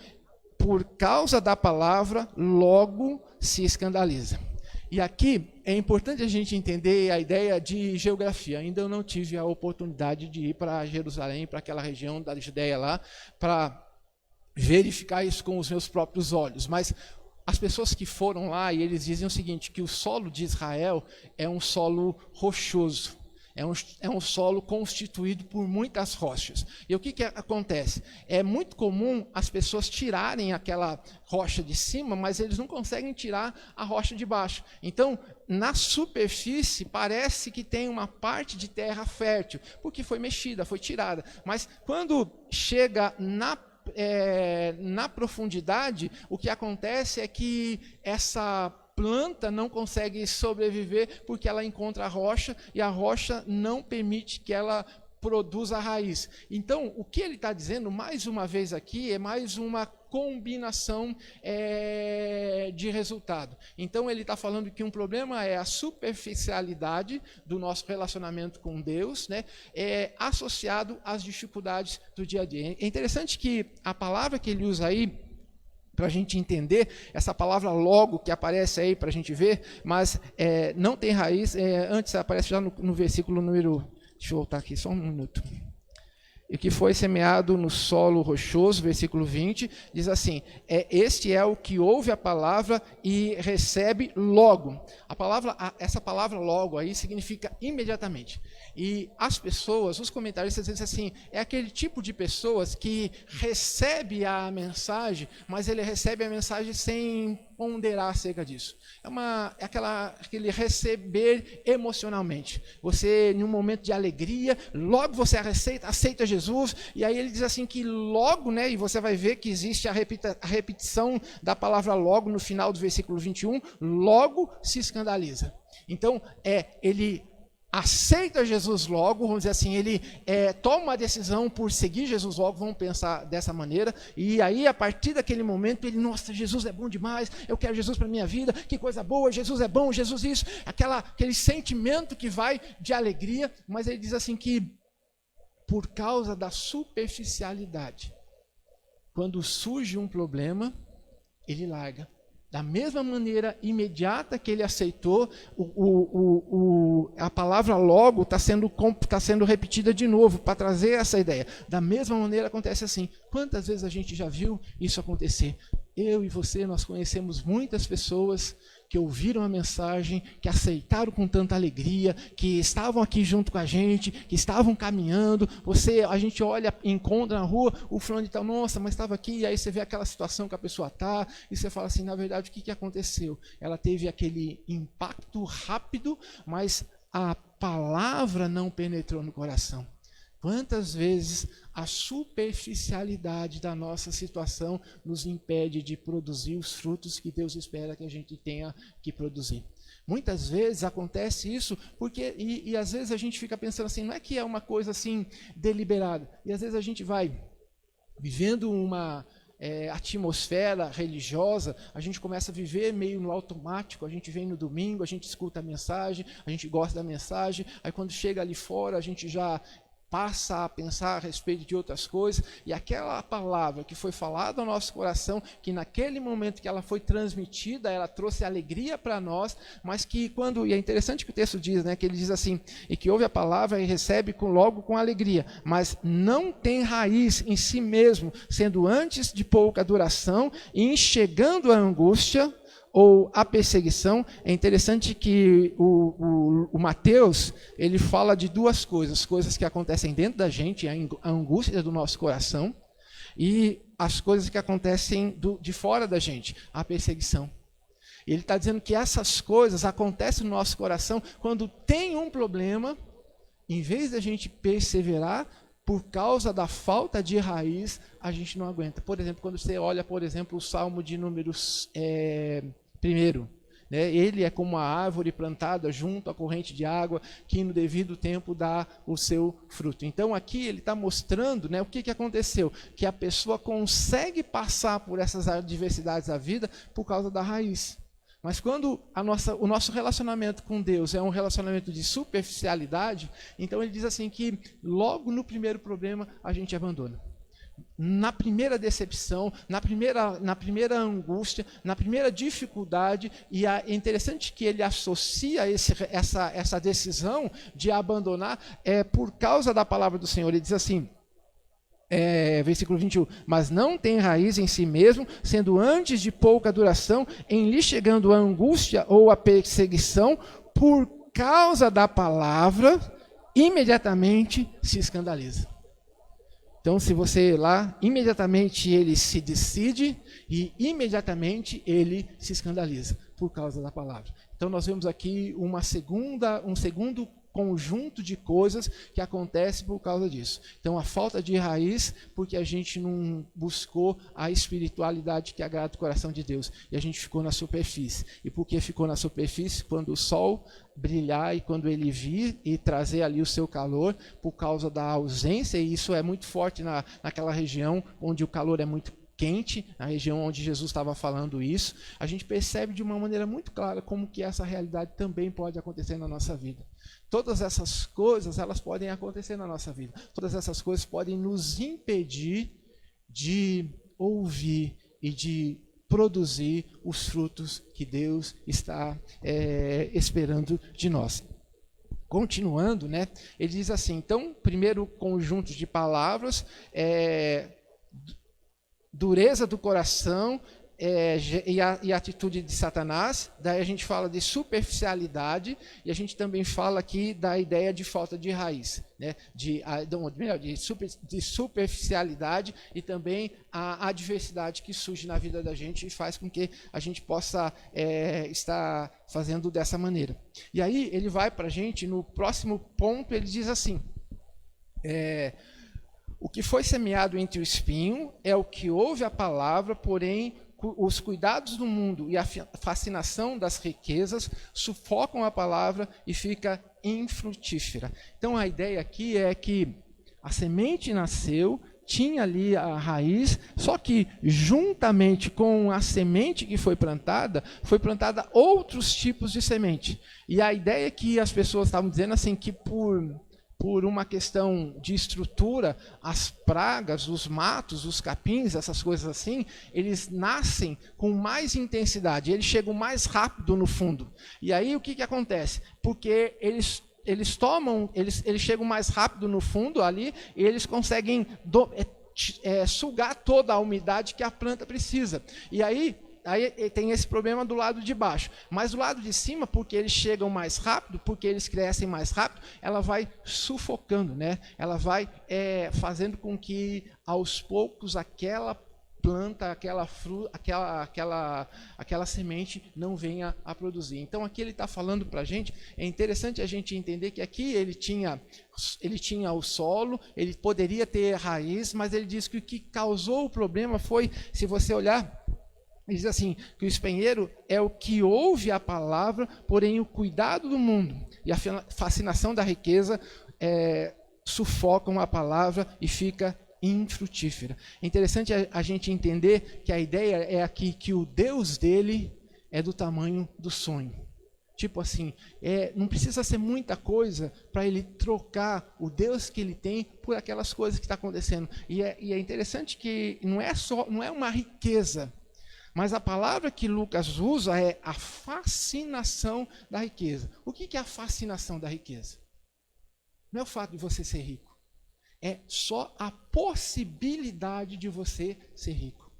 por causa da palavra, logo se escandaliza. E aqui é importante a gente entender a ideia de geografia. Ainda eu não tive a oportunidade de ir para Jerusalém, para aquela região da Judéia lá, para verificar isso com os meus próprios olhos, mas as pessoas que foram lá, e eles dizem o seguinte, que o solo de Israel é um solo rochoso, é um solo constituído por muitas rochas. E o que acontece? É muito comum as pessoas tirarem aquela rocha de cima, mas eles não conseguem tirar a rocha de baixo. Então, na superfície, parece que tem uma parte de terra fértil, porque foi mexida, foi tirada. Mas quando chega na profundidade, o que acontece é que essa planta não consegue sobreviver porque ela encontra a rocha e a rocha não permite que ela produza a raiz. Então, o que ele está dizendo, mais uma vez aqui, é mais uma combinação de resultado. Então, ele está falando que um problema é a superficialidade do nosso relacionamento com Deus, né, associado às dificuldades do dia a dia. É interessante que a palavra que ele usa aí, para a gente entender, essa palavra logo que aparece aí para a gente ver, mas não tem raiz, antes aparece já no versículo número, deixa eu voltar aqui só um minuto. E que foi semeado no solo rochoso, versículo 20, diz assim, este é o que ouve a palavra e recebe logo. Essa palavra logo aí significa imediatamente. E as pessoas, os comentaristas dizem assim, é aquele tipo de pessoas que recebe a mensagem, mas ele recebe a mensagem sem ponderar acerca disso. É aquele receber emocionalmente. Você, em um momento de alegria, logo você aceita Jesus, e aí ele diz assim que logo, né, e você vai ver que existe a repetição da palavra logo no final do versículo 21, logo se escandaliza. Então, ele aceita Jesus logo, vamos dizer assim, ele toma uma decisão por seguir Jesus logo, vamos pensar dessa maneira, e aí a partir daquele momento ele, nossa, Jesus é bom demais, eu quero Jesus para a minha vida, que coisa boa, Jesus é bom, Jesus isso, aquele sentimento que vai de alegria, mas ele diz assim que por causa da superficialidade, quando surge um problema, ele larga, Da mesma maneira imediata que ele aceitou, a palavra logo está sendo repetida de novo para trazer essa ideia. Da mesma maneira acontece assim. Quantas vezes a gente já viu isso acontecer? Eu e você, nós conhecemos muitas pessoas que ouviram a mensagem, que aceitaram com tanta alegria, que estavam aqui junto com a gente, que estavam caminhando. A gente olha, encontra na rua, o fulano de tal, nossa, mas estava aqui, e aí você vê aquela situação que a pessoa está, e você fala assim, na verdade, o que aconteceu? Ela teve aquele impacto rápido, mas a palavra não penetrou no coração. Quantas vezes a superficialidade da nossa situação nos impede de produzir os frutos que Deus espera que a gente tenha que produzir? Muitas vezes acontece isso porque, e às vezes a gente fica pensando assim, não é que é uma coisa assim deliberada, e às vezes a gente vai vivendo uma atmosfera religiosa, a gente começa a viver meio no automático, a gente vem no domingo, a gente escuta a mensagem, a gente gosta da mensagem, aí quando chega ali fora a gente já passa a pensar a respeito de outras coisas, e aquela palavra que foi falada ao nosso coração, que naquele momento que ela foi transmitida, ela trouxe alegria para nós, mas que e é interessante que o texto diz, né, que ele diz assim, e que ouve a palavra e recebe logo com alegria, mas não tem raiz em si mesmo, sendo antes de pouca duração, e enxergando a angústia, ou a perseguição. É interessante que o Mateus, ele fala de duas coisas que acontecem dentro da gente, a angústia do nosso coração, e as coisas que acontecem de fora da gente, a perseguição. Ele está dizendo que essas coisas acontecem no nosso coração quando tem um problema, em vez da gente perseverar, por causa da falta de raiz, a gente não aguenta. Por exemplo, quando você olha, por exemplo, o Salmo de números 1, né? Ele é como uma árvore plantada junto à corrente de água, que no devido tempo dá o seu fruto. Então aqui ele está mostrando, né, o que aconteceu, que a pessoa consegue passar por essas adversidades da vida por causa da raiz. Mas quando o nosso relacionamento com Deus é um relacionamento de superficialidade, então ele diz assim que logo no primeiro problema a gente abandona. Na primeira decepção, na primeira angústia, na primeira dificuldade, e é interessante que ele associa essa decisão de abandonar por causa da palavra do Senhor. Ele diz assim, versículo 21, mas não tem raiz em si mesmo, sendo antes de pouca duração, em lhe chegando a angústia ou a perseguição, por causa da palavra, imediatamente se escandaliza. Então, se você lá, imediatamente ele se decide e imediatamente ele se escandaliza por causa da palavra. Então, nós vemos aqui um segundo conjunto de coisas que acontece por causa disso. Então, a falta de raiz, porque a gente não buscou a espiritualidade que agrada o coração de Deus, e a gente ficou na superfície. E porque ficou na superfície, quando o sol brilhar e quando ele vir e trazer ali o seu calor, por causa da ausência, e isso é muito forte naquela região onde o calor é muito quente, na região onde Jesus estava falando isso, a gente percebe de uma maneira muito clara como que essa realidade também pode acontecer na nossa vida. Todas essas coisas, elas podem acontecer na nossa vida. Todas essas coisas podem nos impedir de ouvir e de produzir os frutos que Deus está esperando de nós. Continuando, né, ele diz assim, então, primeiro conjunto de palavras, dureza do coração e a atitude de Satanás. Daí a gente fala de superficialidade e a gente também fala aqui da ideia de falta de raiz, né? de superficialidade e também a adversidade que surge na vida da gente e faz com que a gente possa estar fazendo dessa maneira. E aí ele vai para a gente, no próximo ponto, ele diz assim, o que foi semeado entre o espinho é o que ouve a palavra, porém os cuidados do mundo e a fascinação das riquezas sufocam a palavra e fica infrutífera. Então a ideia aqui é que a semente nasceu, tinha ali a raiz, só que juntamente com a semente que foi plantada outros tipos de semente. E a ideia que as pessoas estavam dizendo assim, que por por uma questão de estrutura, as pragas, os matos, os capins, essas coisas assim, eles nascem com mais intensidade, eles chegam mais rápido no fundo. E aí o que acontece? Porque eles chegam mais rápido no fundo ali e eles conseguem sugar toda a umidade que a planta precisa. E aí tem esse problema do lado de baixo. Mas do lado de cima, porque eles chegam mais rápido, porque eles crescem mais rápido, ela vai sufocando, né? Ela vai fazendo com que, aos poucos, aquela planta, aquela semente não venha a produzir. Então aqui ele está falando para a gente, é interessante a gente entender que aqui ele tinha o solo, ele poderia ter raiz, mas ele diz que o que causou o problema foi, se você olhar, ele diz assim, que o espinheiro é o que ouve a palavra, porém o cuidado do mundo e a fascinação da riqueza sufocam a palavra e fica infrutífera. É interessante a gente entender que a ideia é aqui que o Deus dele é do tamanho do sonho. Tipo assim, não precisa ser muita coisa para ele trocar o Deus que ele tem por aquelas coisas que estão acontecendo. E é interessante que não é uma riqueza, mas a palavra que Lucas usa é a fascinação da riqueza. O que é a fascinação da riqueza? Não é o fato de você ser rico. É só a possibilidade de você ser rico.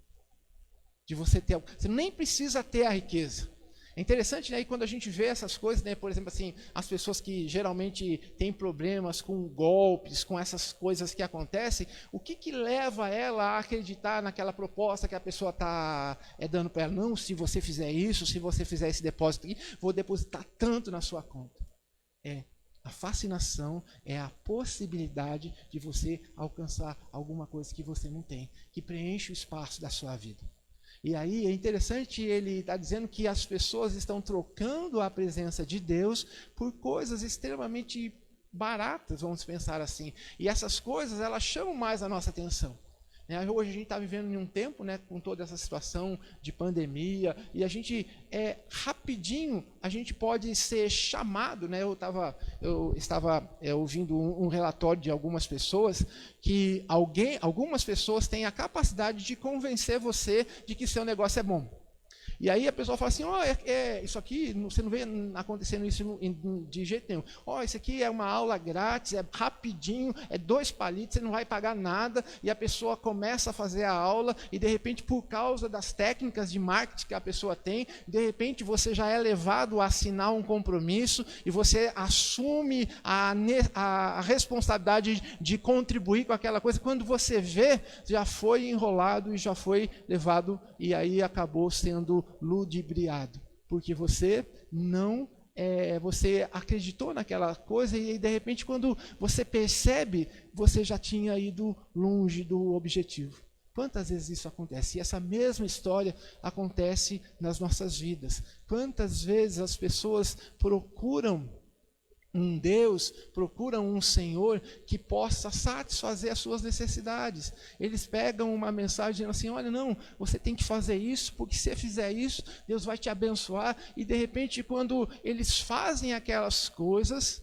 De você ter. Você nem precisa ter a riqueza. É interessante, né, quando a gente vê essas coisas, né, por exemplo, assim, as pessoas que geralmente têm problemas com golpes, com essas coisas que acontecem, o que leva ela a acreditar naquela proposta que a pessoa está dando para ela? Não, se você fizer isso, se você fizer esse depósito aqui, vou depositar tanto na sua conta. A fascinação é a possibilidade de você alcançar alguma coisa que você não tem, que preenche o espaço da sua vida. E aí é interessante, ele está dizendo que as pessoas estão trocando a presença de Deus por coisas extremamente baratas, vamos pensar assim. E essas coisas, elas chamam mais a nossa atenção. Hoje a gente está vivendo em um tempo, né, com toda essa situação de pandemia, e a gente, rapidinho, a gente pode ser chamado, né, eu estava ouvindo um relatório de algumas pessoas, que algumas pessoas têm a capacidade de convencer você de que seu negócio é bom. E aí a pessoa fala assim, isso aqui, você não vê acontecendo isso de jeito nenhum. Isso aqui é uma aula grátis, é rapidinho, é 2 palitos, você não vai pagar nada. E a pessoa começa a fazer a aula e, de repente, por causa das técnicas de marketing que a pessoa tem, de repente você já é levado a assinar um compromisso e você assume a responsabilidade de contribuir com aquela coisa. Quando você vê, já foi enrolado e já foi levado, e aí acabou sendo ludibriado, porque você você acreditou naquela coisa e de repente quando você percebe, você já tinha ido longe do objetivo. Quantas vezes isso acontece? E essa mesma história acontece nas nossas vidas. Quantas vezes as pessoas procuram um Deus, procuram um Senhor que possa satisfazer as suas necessidades. Eles pegam uma mensagem dizendo assim, olha, não, você tem que fazer isso, porque se você fizer isso, Deus vai te abençoar. E de repente, quando eles fazem aquelas coisas,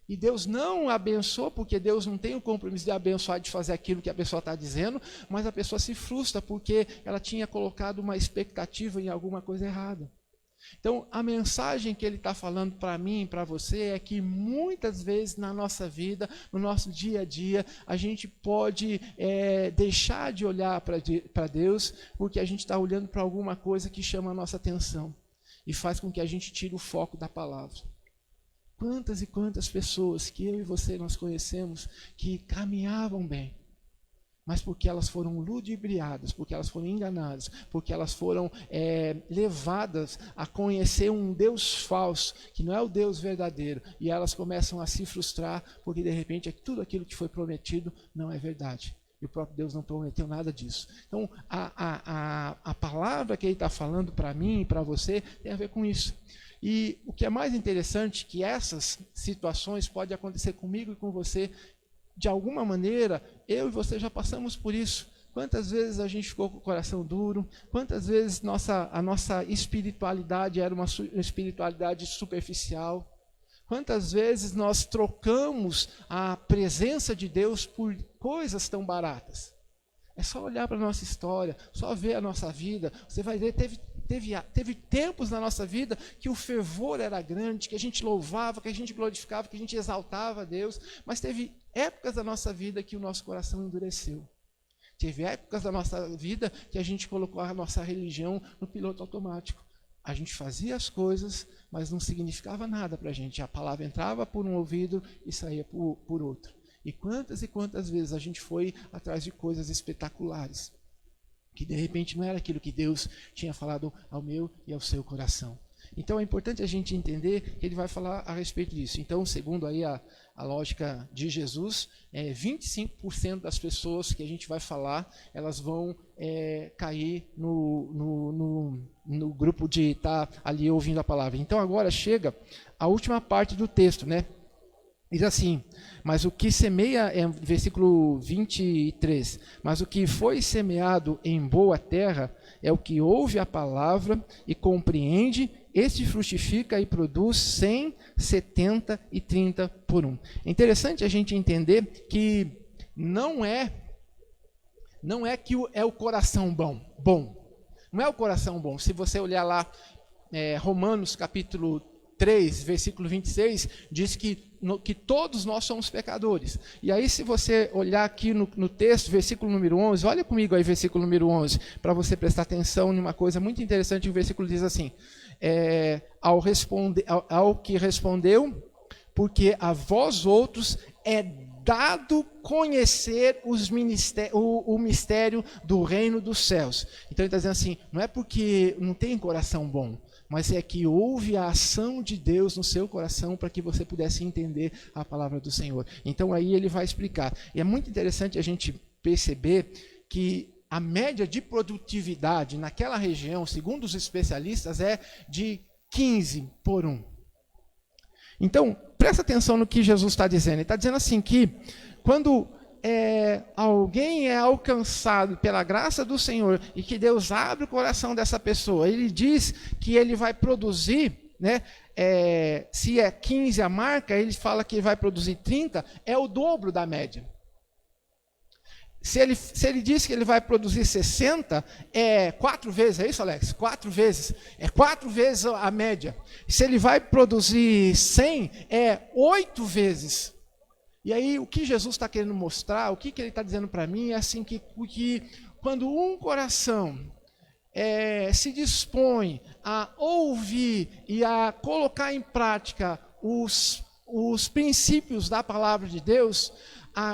e Deus não abençoa, porque Deus não tem o compromisso de abençoar, de fazer aquilo que a pessoa está dizendo, mas a pessoa se frustra, porque ela tinha colocado uma expectativa em alguma coisa errada. Então, a mensagem que ele está falando para mim e para você é que muitas vezes na nossa vida, no nosso dia a dia, a gente pode deixar de olhar para Deus, porque a gente está olhando para alguma coisa que chama a nossa atenção e faz com que a gente tire o foco da palavra. Quantas e quantas pessoas que eu e você nós conhecemos que caminhavam bem, mas porque elas foram ludibriadas, porque elas foram enganadas, porque elas foram levadas a conhecer um Deus falso, que não é o Deus verdadeiro, e elas começam a se frustrar, porque de repente tudo aquilo que foi prometido não é verdade. E o próprio Deus não prometeu nada disso. Então, a palavra que ele está falando para mim e para você tem a ver com isso. E o que é mais interessante é que essas situações podem acontecer comigo e com você. De alguma maneira, eu e você já passamos por isso. Quantas vezes a gente ficou com o coração duro, quantas vezes a nossa espiritualidade era uma espiritualidade superficial, Quantas vezes nós trocamos a presença de Deus por coisas tão baratas? É só olhar para a nossa história, só ver a nossa vida. Você vai ver, teve tempos na nossa vida que o fervor era grande, que a gente louvava, que a gente glorificava, que a gente exaltava a Deus. Mas teve épocas da nossa vida que o nosso coração endureceu. Teve épocas da nossa vida que a gente colocou a nossa religião no piloto automático. A gente fazia as coisas, mas não significava nada para a gente. A palavra entrava por um ouvido e saía por outro. E quantas vezes a gente foi atrás de coisas espetaculares, que de repente não era aquilo que Deus tinha falado ao meu e ao seu coração. Então é importante a gente entender que ele vai falar a respeito disso. Então, segundo aí a lógica de Jesus, 25% das pessoas que a gente vai falar, elas vão cair no grupo de estar ali ouvindo a palavra. Então agora chega a última parte do texto, né? Diz assim, mas o que semeia, versículo 23, mas o que foi semeado em boa terra é o que ouve a palavra e compreende, este frutifica e produz 100, 70 e 30 por um. É interessante a gente entender que não é que é o coração bom. Não é o coração bom. Se você olhar lá, Romanos capítulo 3, versículo 26, diz que todos nós somos pecadores. E aí, se você olhar aqui no texto, versículo número 11, olha comigo aí, versículo número 11, para você prestar atenção em uma coisa muito interessante. O versículo diz assim, ao que respondeu, porque a vós outros é dado conhecer o mistério do reino dos céus. Então ele está dizendo assim, não é porque não tem coração bom, mas é que houve a ação de Deus no seu coração para que você pudesse entender a palavra do Senhor. Então aí ele vai explicar. E é muito interessante a gente perceber que a média de produtividade naquela região, segundo os especialistas, é de 15 por 1. Então, presta atenção no que Jesus está dizendo. Ele está dizendo assim que quando alguém é alcançado pela graça do Senhor e que Deus abre o coração dessa pessoa, ele diz que ele vai produzir, né, se é 15 a marca, ele fala que ele vai produzir 30, é o dobro da média. Se ele diz que ele vai produzir 60, é 4 vezes, é isso, Alex? 4 vezes. É 4 vezes a média. Se ele vai produzir 100, é 8 vezes. E aí, o que Jesus está querendo mostrar, o que ele está dizendo para mim, é assim que quando um coração se dispõe a ouvir e a colocar em prática os princípios da palavra de Deus,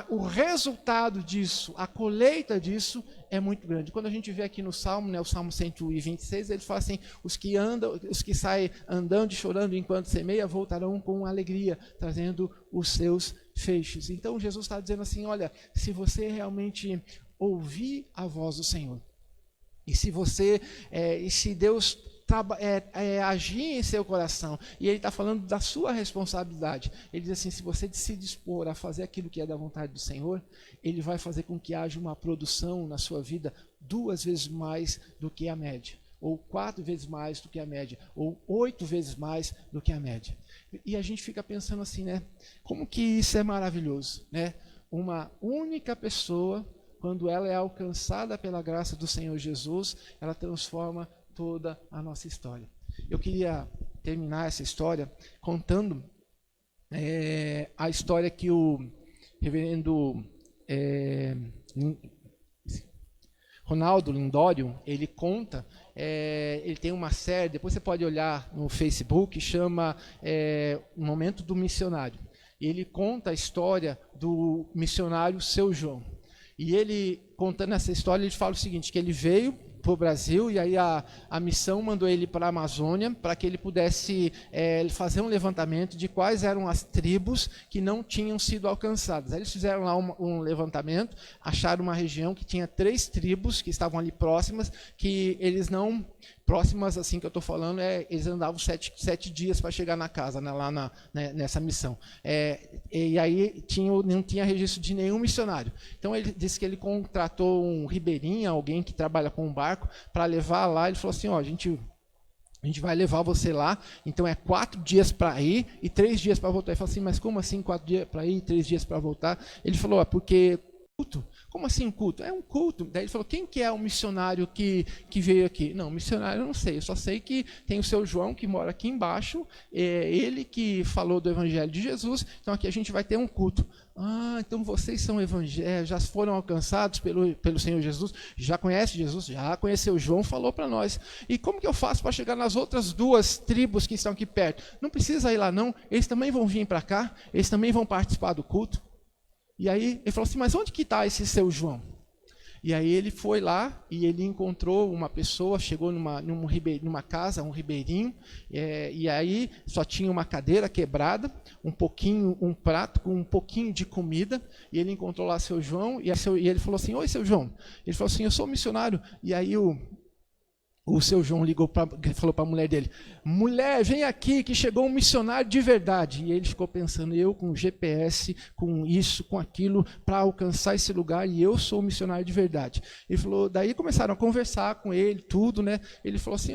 o resultado disso, a colheita disso é muito grande. Quando a gente vê aqui no Salmo, né, o Salmo 126, ele fala assim, os que saem andando e chorando enquanto semeia, voltarão com alegria, trazendo os seus feixes. Então Jesus está dizendo assim, olha, se você realmente ouvir a voz do Senhor, e se Deus agir em seu coração, e ele está falando da sua responsabilidade, ele diz assim, se você se dispor a fazer aquilo que é da vontade do Senhor, ele vai fazer com que haja uma produção na sua vida 2 vezes mais do que a média, ou 4 vezes mais do que a média, ou 8 vezes mais do que a média. E a gente fica pensando assim, né, como que isso é maravilhoso, né? Uma única pessoa, quando ela é alcançada pela graça do Senhor Jesus, ela transforma toda a nossa história. Eu queria terminar essa história contando a história que o reverendo Ronaldo Lindório, ele conta, ele tem uma série, depois você pode olhar no Facebook, chama O Momento do Missionário. E ele conta a história do missionário Seu João. E ele, contando essa história, ele fala o seguinte, que ele veio para o Brasil, e aí a missão mandou ele para a Amazônia para que ele pudesse fazer um levantamento de quais eram as tribos que não tinham sido alcançadas. Aí eles fizeram lá um levantamento, acharam uma região que tinha 3 tribos que estavam ali próximas, que eles não... Próximas, assim que eu estou falando, eles andavam 7 dias para chegar na casa, né, lá nessa missão. E aí não tinha registro de nenhum missionário. Então ele disse que ele contratou um ribeirinho, alguém que trabalha com um barco, para levar lá. Ele falou assim, ó, a gente A gente vai levar você lá, então é 4 dias para ir e 3 dias para voltar. Ele falou assim, mas como assim 4 dias para ir e 3 dias para voltar? Ele falou, porque culto. Como assim um culto? É um culto. Daí ele falou, quem que é o missionário que veio aqui? Não, missionário eu não sei, eu só sei que tem o seu João que mora aqui embaixo, é ele que falou do evangelho de Jesus, então aqui a gente vai ter um culto. Ah, então vocês são evangélicos, já foram alcançados pelo Senhor Jesus, já conhece Jesus, já conheceu João, falou para nós. E como que eu faço para chegar nas outras 2 tribos que estão aqui perto? Não precisa ir lá não, eles também vão vir para cá, eles também vão participar do culto. E aí ele falou assim, mas onde que está esse seu João? E aí ele foi lá e ele encontrou uma pessoa, chegou numa casa, um ribeirinho, e aí só tinha uma cadeira quebrada, um prato com um pouquinho de comida, e ele encontrou lá seu João, e ele falou assim, oi seu João. Ele falou assim, eu sou missionário. E aí o seu João falou para a mulher dele, mulher, vem aqui que chegou um missionário de verdade. E ele ficou pensando, eu com GPS, com isso, com aquilo, para alcançar esse lugar, e eu sou um missionário de verdade. Ele falou, daí começaram a conversar com ele, tudo, né? Ele falou assim,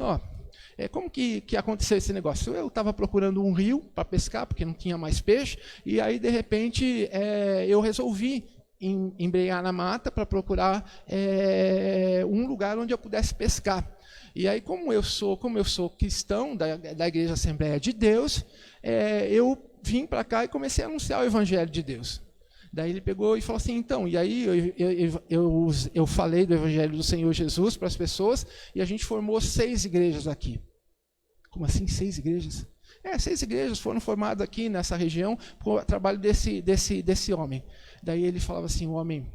como que aconteceu esse negócio? Eu estava procurando um rio para pescar, porque não tinha mais peixe, e aí de repente eu resolvi embrenhar na mata para procurar um lugar onde eu pudesse pescar. E aí, como eu sou cristão da Igreja Assembleia de Deus, eu vim para cá e comecei a anunciar o Evangelho de Deus. Daí ele pegou e falou assim, então, e aí eu falei do Evangelho do Senhor Jesus para as pessoas, e a gente formou 6 igrejas aqui. Como assim 6 igrejas? 6 igrejas foram formadas aqui nessa região por trabalho desse homem. Daí ele falava assim, o homem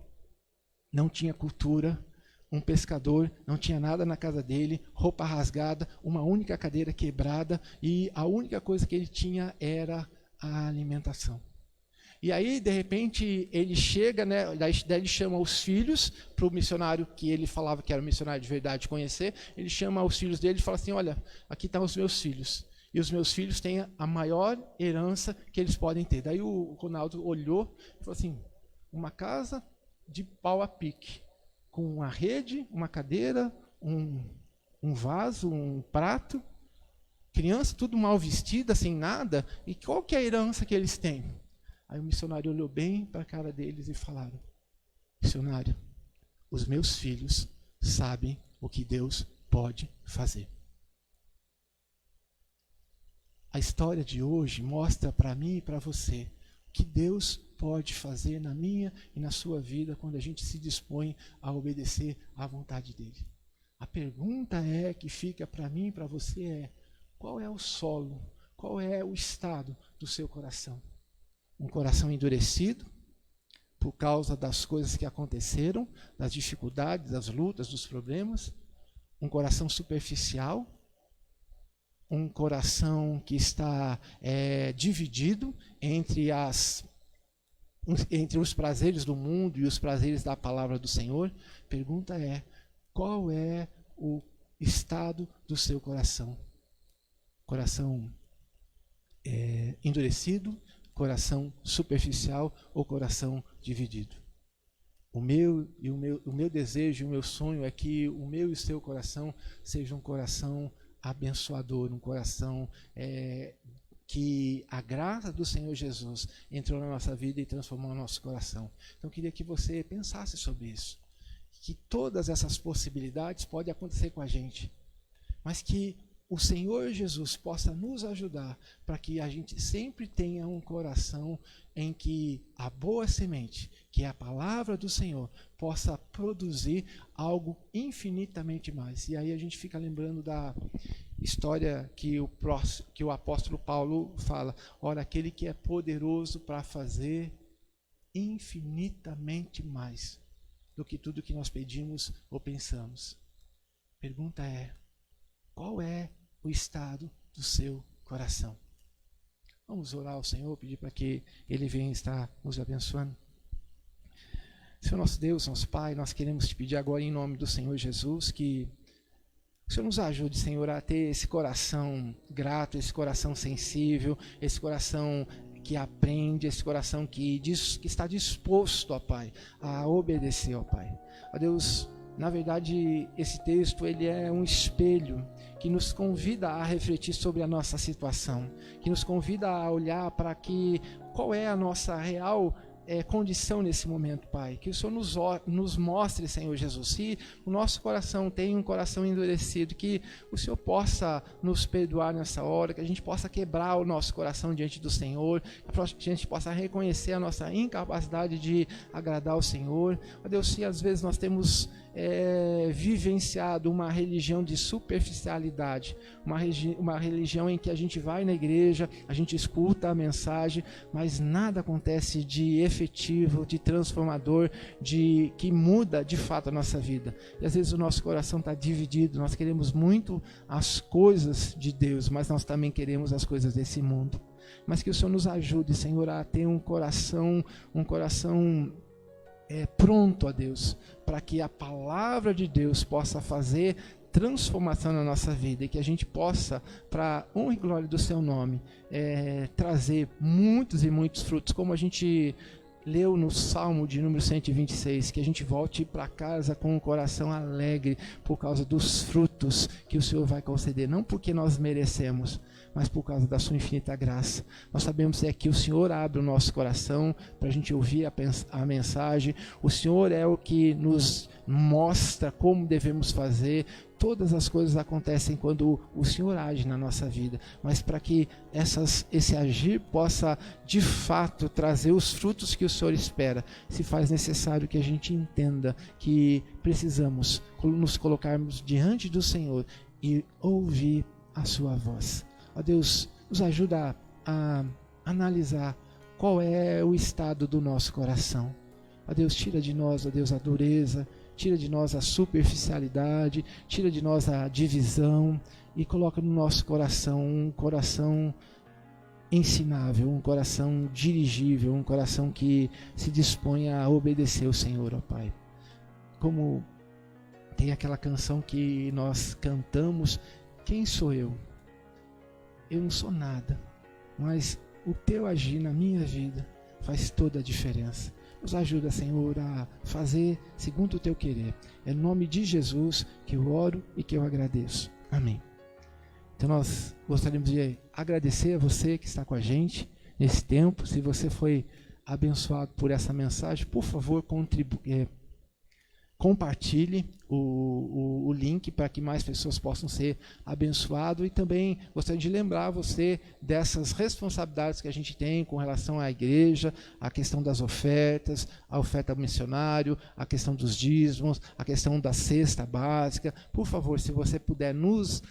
não tinha cultura, um pescador, não tinha nada na casa dele, roupa rasgada, uma única cadeira quebrada, e a única coisa que ele tinha era a alimentação. E aí, de repente, ele chega, né, daí ele chama os filhos para o missionário que ele falava que era um missionário de verdade conhecer, ele chama os filhos dele e fala assim, olha, aqui estão os meus filhos, e os meus filhos têm a maior herança que eles podem ter. Daí o Ronaldo olhou e falou assim, uma casa de pau a pique, com uma rede, uma cadeira, um vaso, um prato, criança tudo mal vestida, sem nada, e qual que é a herança que eles têm? Aí o missionário olhou bem para a cara deles e falaram, missionário, os meus filhos sabem o que Deus pode fazer. A história de hoje mostra para mim e para você o que Deus pode fazer na minha e na sua vida quando a gente se dispõe a obedecer à vontade dele. A pergunta que fica para mim e para você qual é o solo, qual é o estado do seu coração? Um coração endurecido por causa das coisas que aconteceram, das dificuldades, das lutas, dos problemas? Um coração superficial? Um coração que está dividido entre os prazeres do mundo e os prazeres da palavra do Senhor? Pergunta qual é o estado do seu coração? Coração endurecido, coração superficial ou coração dividido? O meu desejo, o meu sonho é que o meu e o seu coração seja um coração abençoador, um coração que a graça do Senhor Jesus entrou na nossa vida e transformou o nosso coração. Então eu queria que você pensasse sobre isso, que todas essas possibilidades podem acontecer com a gente, mas que o Senhor Jesus possa nos ajudar para que a gente sempre tenha um coração em que a boa semente, que é a palavra do Senhor, possa produzir algo infinitamente mais. E aí a gente fica lembrando da história que o apóstolo Paulo fala, ora, aquele que é poderoso para fazer infinitamente mais do que tudo que nós pedimos ou pensamos. Pergunta qual é o estado do seu coração? Vamos orar ao Senhor, pedir para que Ele venha estar nos abençoando. Senhor nosso Deus, nosso Pai, nós queremos te pedir agora em nome do Senhor Jesus que o Senhor nos ajude, Senhor, a ter esse coração grato, esse coração sensível, esse coração que aprende, esse coração que está disposto, ó Pai, a obedecer, ó Pai. Ó Deus, na verdade, esse texto ele é um espelho que que nos convida a refletir sobre a nossa situação, que nos convida a olhar para qual é a nossa real condição nesse momento, Pai. Que o Senhor nos mostre, Senhor Jesus, se o nosso coração tem um coração endurecido, que o Senhor possa nos perdoar nessa hora, que a gente possa quebrar o nosso coração diante do Senhor, que a gente possa reconhecer a nossa incapacidade de agradar ao Senhor. Ó Deus, se às vezes nós temos vivenciado uma religião de superficialidade, uma religião em que a gente vai na igreja, a gente escuta a mensagem, mas nada acontece de efetivo, de transformador, que muda de fato a nossa vida. E às vezes o nosso coração está dividido, nós queremos muito as coisas de Deus, mas nós também queremos as coisas desse mundo. Mas que o Senhor nos ajude, Senhor, a ter um coração pronto a Deus, para que a palavra de Deus possa fazer transformação na nossa vida e que a gente possa, para honra e glória do seu nome, trazer muitos e muitos frutos, como a gente leu no Salmo de número 126, que a gente volte para casa com um coração alegre por causa dos frutos que o Senhor vai conceder, não porque nós merecemos, mas por causa da sua infinita graça. Nós sabemos que o Senhor abre o nosso coração para a gente ouvir a mensagem, o Senhor é o que nos mostra como devemos fazer. Todas as coisas acontecem quando o Senhor age na nossa vida, mas para que esse agir possa de fato trazer os frutos que o Senhor espera, se faz necessário que a gente entenda que precisamos nos colocarmos diante do Senhor e ouvir a sua voz. Ó Deus, nos ajuda a analisar qual é o estado do nosso coração. Ó Deus, tira de nós, ó Deus, a dureza, tira de nós a superficialidade, tira de nós a divisão e coloca no nosso coração um coração ensinável, um coração dirigível, um coração que se dispõe a obedecer ao Senhor, ó Pai. Como tem aquela canção que nós cantamos, quem sou eu? Eu não sou nada, mas o teu agir na minha vida faz toda a diferença. Nos ajuda, Senhor, a fazer segundo o teu querer. É no nome de Jesus que eu oro e que eu agradeço. Amém. Então nós gostaríamos de agradecer a você que está com a gente nesse tempo. Se você foi abençoado por essa mensagem, por favor, compartilhe o link para que mais pessoas possam ser abençoadas, e também gostaria de lembrar você dessas responsabilidades que a gente tem com relação à igreja, a questão das ofertas, a oferta ao missionário, a questão dos dízimos, a questão da cesta básica. Por favor, se você puder nos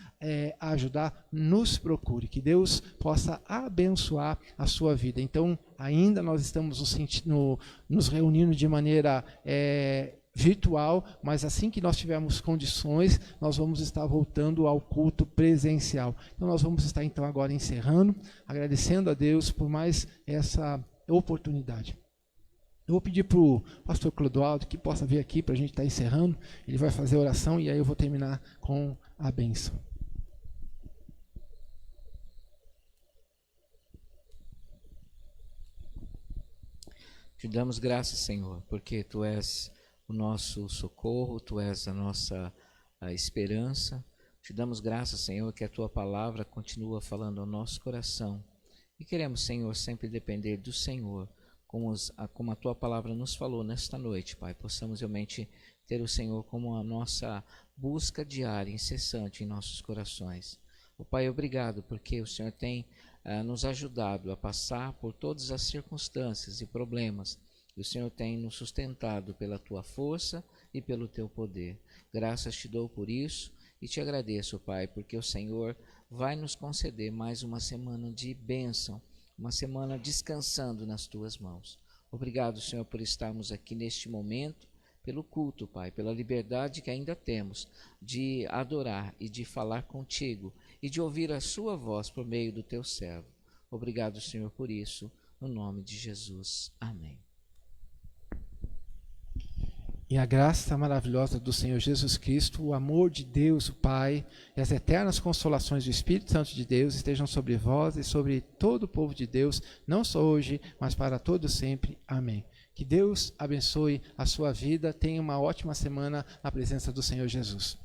ajudar, nos procure, que Deus possa abençoar a sua vida. Então, ainda nós estamos nos reunindo de maneira virtual, mas assim que nós tivermos condições, nós vamos estar voltando ao culto presencial. Então nós vamos estar então agora encerrando, agradecendo a Deus por mais essa oportunidade. Eu vou pedir para o pastor Clodoaldo que possa vir aqui para a gente estar encerrando. Ele vai fazer a oração e aí eu vou terminar com a bênção. Te damos graças, Senhor, porque Tu és o nosso socorro, Tu és a nossa esperança. Te damos graças, Senhor, que a Tua palavra continua falando ao nosso coração. E queremos, Senhor, sempre depender do Senhor, como a Tua palavra nos falou nesta noite, Pai. Possamos realmente ter o Senhor como a nossa busca diária, incessante em nossos corações. Pai, obrigado, porque o Senhor tem nos ajudado a passar por todas as circunstâncias e problemas. E o Senhor tem nos sustentado pela Tua força e pelo Teu poder. Graças te dou por isso e te agradeço, Pai, porque o Senhor vai nos conceder mais uma semana de bênção, uma semana descansando nas Tuas mãos. Obrigado, Senhor, por estarmos aqui neste momento, pelo culto, Pai, pela liberdade que ainda temos de adorar e de falar contigo e de ouvir a Sua voz por meio do Teu servo. Obrigado, Senhor, por isso, no nome de Jesus. Amém. E a graça maravilhosa do Senhor Jesus Cristo, o amor de Deus, o Pai, e as eternas consolações do Espírito Santo de Deus estejam sobre vós e sobre todo o povo de Deus, não só hoje, mas para todo sempre. Amém. Que Deus abençoe a sua vida. Tenha uma ótima semana na presença do Senhor Jesus.